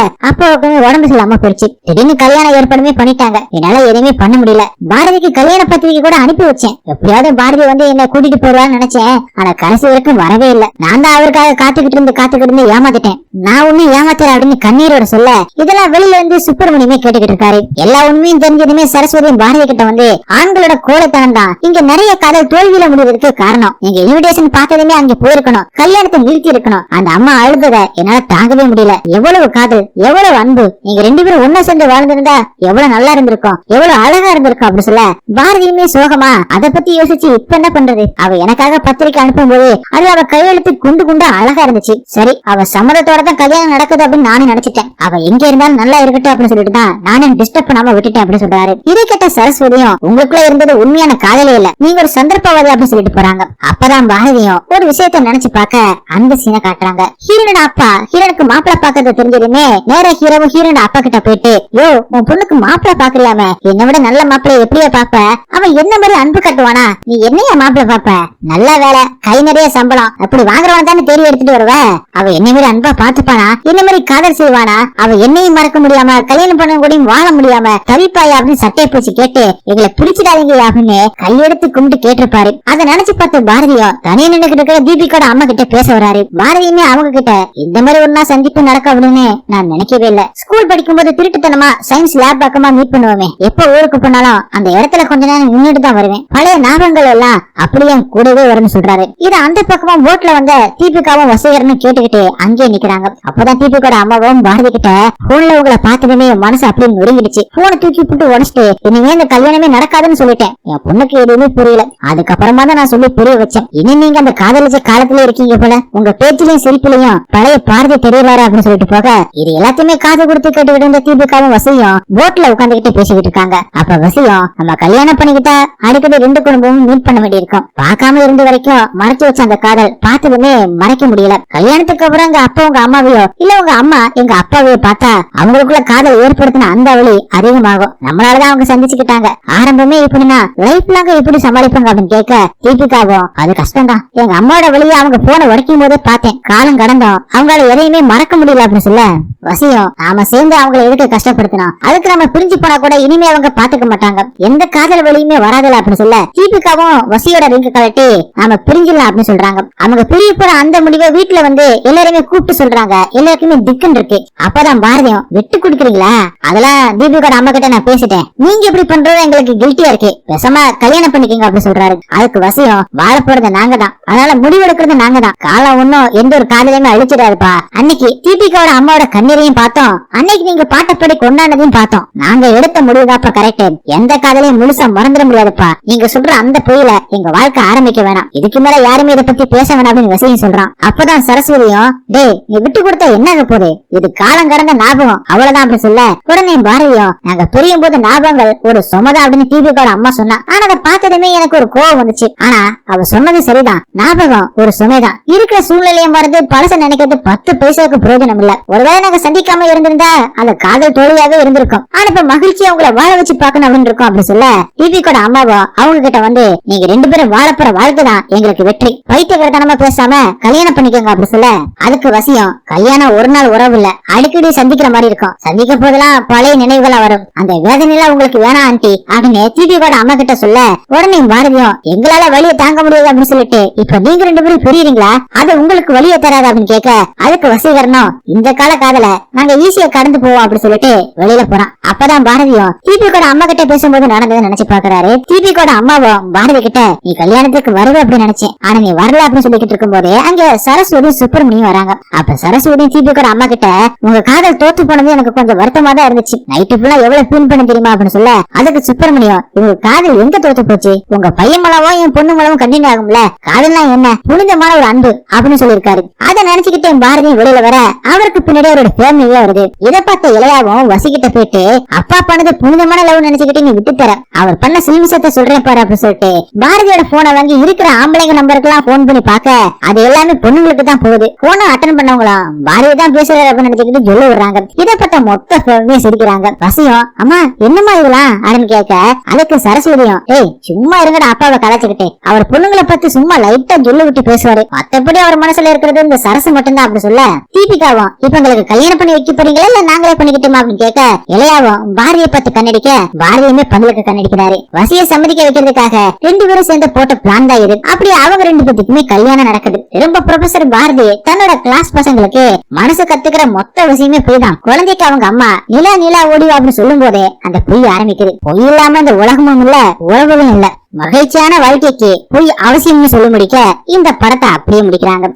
அப்பாவுக்கு உடம்பு சரியில்லாம போயிடுச்சு. திடீர்னு கல்யாணம் ஏற்பாடுமே பண்ணிட்டாங்க. என்னால எதுவுமே பண்ண முடியல. பாரதிக்கு கல்யாண பத்திரிக்கை கூட அனுப்பி வச்சேன். எப்படியாவது பாரதி வந்து என்ன கூட்டிட்டு போடுவான்னு நினைச்சேன். ஆனா கடைசி வரைக்கும் வரவே இல்லை. நான் தான் அவருக்காக காத்துக்கிட்டு இருந்து ஏமாத்திட்டேன். நான் ஒண்ணு ஏமாத்தல அப்படின்னு கண்ணீரோட சொல்ல, இதெல்லாம் வெளியில இருந்து சுப்பிரமணியமே கேட்டுக்கிட்டு இருக்காரு. எல்லா உண்மையும் தெரிஞ்சதுமே சரஸ்வதியும் பாரதி கிட்ட வந்து, ஆண்களோட கோழைத்தனம் தான் இங்க நிறைய காதல் தோல்வியில முடிவதற்கு காரணம். நீங்க இன்விடேஷன் பார்த்ததுமே அங்க போயிருக்கணும், கல்யாணத்தை நிறுத்தி இருக்கணும். அந்த அம்மா அழுதத என்னால தாங்கவே முடியல. எவ்வளவு காதல், எவ்வளவு அன்பு, நீங்க ரெண்டு பேரும் ஒன்னா சேர்ந்து வாழ்ந்திருந்தா எவ்வளவு நல்லா இருந்திருக்கும், எவ்வளவு அழகா இருந்திருக்கும் அப்படின்னு சொல்ல, பாரதியுமே சோகமா அதை பத்தி யோசிச்சு இப்ப என்ன பண்றது, அவ எனக்காக பத்திரிக்கை அனுப்பும் போது அது அவ கையெழுத்து குண்டு குண்டா அழகா இருந்துச்சு. சரி அவ சம்மதத்தோட தான் கல்யாணம் நடக்குது அப்படின்னு நானும் நினைச்சிட்டேன். அவ எங்க இருந்தாலும் நல்லா இருக்கட்டும் அப்படின்னு சொல்லிட்டு தான் நானும் டிஸ்டர்ப் பண்ணாம விட்டுட்டேன் அப்படின்னு சொல்றாரு. இதை கேட்ட சரஸ்வதியும், உங்களுக்குள்ள இருந்தது உண்மையான காதலே இல்ல, நீங்க ஒரு சந்தர்ப்பவாதி அப்படின்னு சொல்லிட்டு போறாங்க. அப்பதான் பாரதியும் ஒரு விஷயத்த நினைச்சு பார்க்க அந்த சீனை காட்டுறாங்க. ஹீரோனோட அப்பா ஹீரோனுக்கு மாப்பிள்ள பாக்குறது தெரிஞ்சதுமே நேரா ஹீரோவும் ஹீரோனோட அப்பா கிட்ட போயிட்டு, யோ உன் பொண்ணுக்கு மாப்பிள்ள பாக்கலாம, என்னை விட நல்ல மாப்பிள்ள எப்படியா பாப்ப, அவன் என்ன மாதிரி அன்பு கட்டுவானா, நீ என்னையா மாப்பிள்ள பாப்ப, நல்ல வேலை, கை நிறைய சம்பளம், அப்படி வாங்குறவன் தானே தேடி எடுத்துட்டு வருவ, அவ என்ன மாதிரி அன்பா பாத்துப்பானா, என்ன மாதிரி காதல் செய்வானா, அவ என்னையும் மறக்க முடியாம கல்யாணம் பண்ண கூடயும் வாழ முடியாம தவிப்பாயா அப்படின்னு சட்டையை பூச்சி கேட்டு, எங்களை பிரிச்சுடாதீங்க அப்படின்னு கையெடுத்து கும்பிட்டு கேட்டிருப்பாரு. அதை நினைச்சு பார்த்து பாரதியும் தனியா நின்றுகிட்டு இருக்கிற தீபிகோட அம்மா கிட்ட பேச வராரு. பாரதியுமே அவங்க கிட்ட, இந்த மாதிரி ஒரு நாள் சந்திப்பு நடக்கும் அப்படின்னு நான் நினைக்கவே இல்ல. ஸ்கூல் படிக்கும் போது திருட்டுத்தனமா சயின்ஸ் லேப் பக்கமா மீட் பண்ணுவோமே, எப்ப ஊருக்கு போனாலும் அந்த இடத்துல கொஞ்ச நேரம் நின்றுட்டு தான் வருவேன், பழைய ஞாபகங்கள் எல்லாம் அப்படியே கூடவே வரும்னு சொல்றாரு. இது அந்த பக்கமா போட்ல வந்த தீபிகாவும் வசீகரனும் கேட்டுக்கிட்டு அங்கே நிக்கிறாங்க. அப்பதான் தீபிகோட அம்மாவும் பாரதி கிட்ட, போன்ல உங்களை பார்த்ததுமே மனசு அப்படியே நொறுங்கிடுச்சு, போனை தூக்கி போட்டு உடச்சிட்டு இனிமே இந்த கல்யாணமே நடக்காதுன்னு சொல்லிட்டேன். என் பொண்ணுக்கு எதுவுமே புரியல. அதுக்கப்புறமா தான் நான் சொல்லி புரிய வச்சேன். இனி நீங்க அந்த காதலிச்ச காலத்துல இருக்கீங்க போல, உங்க பேச்சிலையும் சிரிப்பிலையும் பழைய பாரதி தெரியவாரு அப்படின்னு சொல்லிட்டு போக, இது எல்லாத்தையுமே காது கொடுத்து கேட்டுக்கிட்டு இருந்த தீபிகாவும் வசியும் போட்ல உட்காந்துக்கிட்டு பேசிக்கிட்டு இருக்காங்க. அப்ப வசியும், நம்ம கல்யாணம் பண்ணிக்கிட்டா அடிக்கடி ரெண்டு குடும்பமும் மீட் பண்ண வேண்டியிருக்கும், பார்க்காம இருந்த வரைக்கும் மறைச்சு வச்ச அந்த காதல் பார்த்ததுமே மறைக்க முடியல. கல்யாணத்துக்கு அப்புறம் எங்க அப்பா உங்க அம்மாவையோ இல்ல உங்க அம்மா எங்க அப்பாவையோ பார்த்தா அவங்களுக்குள்ள காதல் ஏற்படுத்தின அந்த வழி அதிகமாகும். நம்மளாலதான் அவங்க சந்திச்சுக்கிட்டாங்க. ஆரம்பமே இப்படின்னா லைஃப் லாங்க எப்படி சமாளிப்பாங்க அப்படின்னு கேட்க, தீபிகாவும் அது கஷ்டம் தான், எங்க அம்மாவோட வழியை அவங்க போன உடைக்கும் போதே பார்த்தேன், காலம் காலம் கடந்தோம் அவங்களால எதையுமே மறக்க முடியல அப்படின்னு சொல்ல வசியம் நாம சேர்ந்து அவங்களை எதுக்கு கஷ்டப்படுத்தணும், அதுக்கு நம்ம பிரிஞ்சு போனா கூட இனிமே அவங்க பாத்துக்க மாட்டாங்க, எந்த காதல் வழியுமே வராதுல அப்படின்னு சொல்ல தீபிகாவும் வசியோட ரிங்க கலட்டி நாம பிரிஞ்சிடலாம் அப்படின்னு சொல்றாங்க. அவங்க பிரிய போற அந்த முடிவை வீட்டுல வந்து எல்லாருமே கூப்பிட்டு சொல்றாங்க. எல்லாருக்குமே திக்குன்னு இருக்கு. அப்பதான் பாரதியம் விட்டு குடுக்குறீங்களா, அதெல்லாம் தீபிகாவோட அம்மா கிட்ட நான் பேசிட்டேன், நீங்க எப்படி பண்றது எங்களுக்கு கில்ட்டியா இருக்கு, பேசாம கல்யாணம் பண்ணிக்கங்க அப்படின்னு சொல்றாரு. அதுக்கு வசியம் வாழ போறது நாங்க தான், அதனால முடிவெடுக்கிறது நாங்க தான், காலம் ஒன்னும் எந்த ஒரு காதலையுமே அழிச்சிடாதுப்பா, அன்னைக்கு தீபிகாவோட அம்மாவோட கண்ணீரையும் பார்த்தோம், அன்னைக்கு நீங்க பாட்டப்படி கொண்டாடினதையும் பார்த்தோம், நாங்க எடுத்த முடிவுதாப்பா கரெக்ட், எந்த காதலையும் முழுசா மறந்துட முடியாதுப்பா, நீங்க சொல்ற அந்த பொயில எங்க வாழ்க்கை ஆரம்பிக்க வேணாம், இதுக்கு மேல யாருமே இதை பத்தி பேச வேணாம் அப்படின்னு வசியம் சொல்றான். அப்பதான் சரஸ்வதியும் டேய் நீ விட்டு கொடுத்த என்ன போகுது, இது காலம் கடந்த ஞாபகம் அவ்வளவுதான் அப்படின்னு சொல்ல உடனே பாரதியும் நாங்க பிரியும் போது ஞாபகங்கள் ஒரு சுமதா அப்படின்னு தீபிகாவோட அம்மா சொன்னா. ஆனா அதை பார்த்ததுமே எனக்கு ஒரு கோவம் வந்துச்சு, ஆனா அவ சொன்னது சரிதான், ஞாபகம் ஒரு சுமைதான், இருக்கிற சூழ்நிலையும் மறந்து பழச நினைக்கிறது 10 பைசாவுக்கு பிரயோஜனம் இல்ல, ஒருவேளை நாங்க சந்திக்காம இருந்திருந்தா அந்த காதல் தோழியாவே இருந்திருக்கும், ஆனா இப்ப மகிழ்ச்சி அவங்கள வாழ வச்சு பாக்கணும் அப்படின்னு இருக்கும் அப்படின்னு சொல்ல தீபிகோட அம்மாவும் அவங்க கிட்ட வந்து நீங்க 2 பேரும் வாழப்போற வாழ்க்கை தான் எங்களுக்கு வெற்றி, பைத்தியக்காரத்தனமா பேசாம கல்யாணம் பண்ணிக்கோங்க அப்படின்னு சொல்ல அதுக்கு வசியம் கல்யாணம் ஒரு நாள் உறவு இல்ல, அடிக்கடி சந்திக்கிற மாதிரி இருக்கும், சந்திக்க போதெல்லாம் பழைய நினைவுகளா வரும், அந்த வேதனைலாம் உங்களுக்கு வேணாம் ஆண்டி அப்படின்னு தீபிகோட அம்மா கிட்ட சொல்ல உடனே பாரதியும் எங்களால வழியை தாங்க முடியாது அப்படின்னு சொல்லிட்டு இப்ப நீங்க 2 பேரும் புரியுறீங்களா, அது உங்களுக்கு வழியை தராது அப்படின்னு கேட்க அதுக்கு வசீகரனும் இந்த கால காதல நாங்க ஈஸியா கடந்து போவோம் அப்படின்னு சொல்லிட்டு வெளியில போறான். அப்பதான் பாரதியும் தீபிகோட அம்மா கிட்ட பேசும்போது நடந்ததை நினைச்சு பாக்குறாரு. தீபிகோட அம்மாவும் பாரதி கிட்ட நீ கல்யாணத்துக்கு வருவ அப்படின்னு நினைச்சேன், ஆனா நீ வரல அப்படின்னு சொல்லிட்டு இருக்கும் போதே அங்க சரஸ்வதி சுப்பிரமணியும் வராங்க. அப்ப சரஸ்வதி தீபிகோட அம்மா கிட்ட உங்க காதல் தோத்து போனது எனக்கு கொஞ்சம் வருத்தமா தான் இருந்துச்சு, நைட்டு ஃபுல்லா எவ்வளவு ஃபீல் பண்ண தெரியுமா அப்படின்னு சொல்ல அதுக்கு சுப்பிரமணியம் உங்க காதல் எங்க தோத்து போச்சு, உங்க பையன் மூலமும் என் பொண்ணு மூலமும் கண்டினியூ ஆகும்ல, காதல்னா என்ன புனிதமான ஒரு அன்பு அப்படின்னு சொல்லியிருக்காரு. அதை நினைச்சுக்கிட்டே பாரதியும் வெளியில வர அவருக்கு பின்னாடி அவரோட ஃபேமிலியே வருது. இதை பார்த்த இளையாவும் வசிக்கிட்ட போயிட்டு அப்பா பண்ணது புனிதமான லவ் நினைச்சுக்கிட்டு நீ விட்டு தர, அவர் பண்ண சில்மிசத்தை சொல்றேன் பாரு அப்படின்னு சொல்லிட்டு பாரதியோட போனை வாங்கி இருக்கிற ஆம்பளைங்க நம்பருக்கு எல்லாம் போன் பண்ணி பாக்க அது எல்லாமே பொண்ணுங்களுக்கு தான் போகுது. போனை அட்டன் பண்ணவங்களாம் பாரதி தான் பேசுறாரு அப்படின்னு நினைச்சுக்கிட்டு சொல்ல விடுறாங்க. இதை பார்த்த மொத்த ஃபேமிலியே சிரிக்கிறாங்க. வசியம் அம்மா என்னமா இதெல்லாம் அப்படின்னு கேட்க அதுக்கு சரஸ்வதியும் ஏய் சும்மா இருங்கடா அப்பாவை கலாச்சுக்கிட்டு, அவர் பொண்ணுங்களை பத்தி சும்மா லைட்டா சொல்ல விட்டு பேசுவாரு, மத்தபடி அவர் மனசுல இருக்கிறது இந்த சரசு மட்டும்தான் அப்படின்னு சொல்ல தீபிகாவும் இப்ப உங்களுக்கு கல்யாணம் பண்ணி வைக்க போறீங்களா இல்ல நாங்களே பண்ணிக்கிட்டோமா அப்படின்னு கேட்க இளையாவும் பாரதியை பார்த்து கண்ணடிக்க பாரதியுமே பதிலுக்கு கண்ணடிக்கிறாரு. வசியை சம்மதிக்க வைக்கிறதுக்காக 2 பேரும் சேர்ந்து போட்ட பிளான் தான் இது. அப்படி அவங்க 2 பேத்துக்குமே கல்யாணம் நடக்குது. திரும்ப ப்ரொஃபசர் பாரதி தன்னோட கிளாஸ் பசங்களுக்கு மனசு கத்துக்கிற மொத்த விஷயமே பொய் தான், குழந்தைக்கு அவங்க அம்மா நிலா நிலா ஓடிவா அப்படின்னு சொல்லும் போதே அந்த பொய் ஆரம்பிக்குது. பொய் இல்லாம இந்த உலகமும் இல்ல உறவும் இல்ல, மகிழ்ச்சியான வாழ்க்கைக்கு பொய் அவசியம்னு சொல்லி முடிக்க இந்த படத்தை அப்படியே முடிக்கிறாங்க.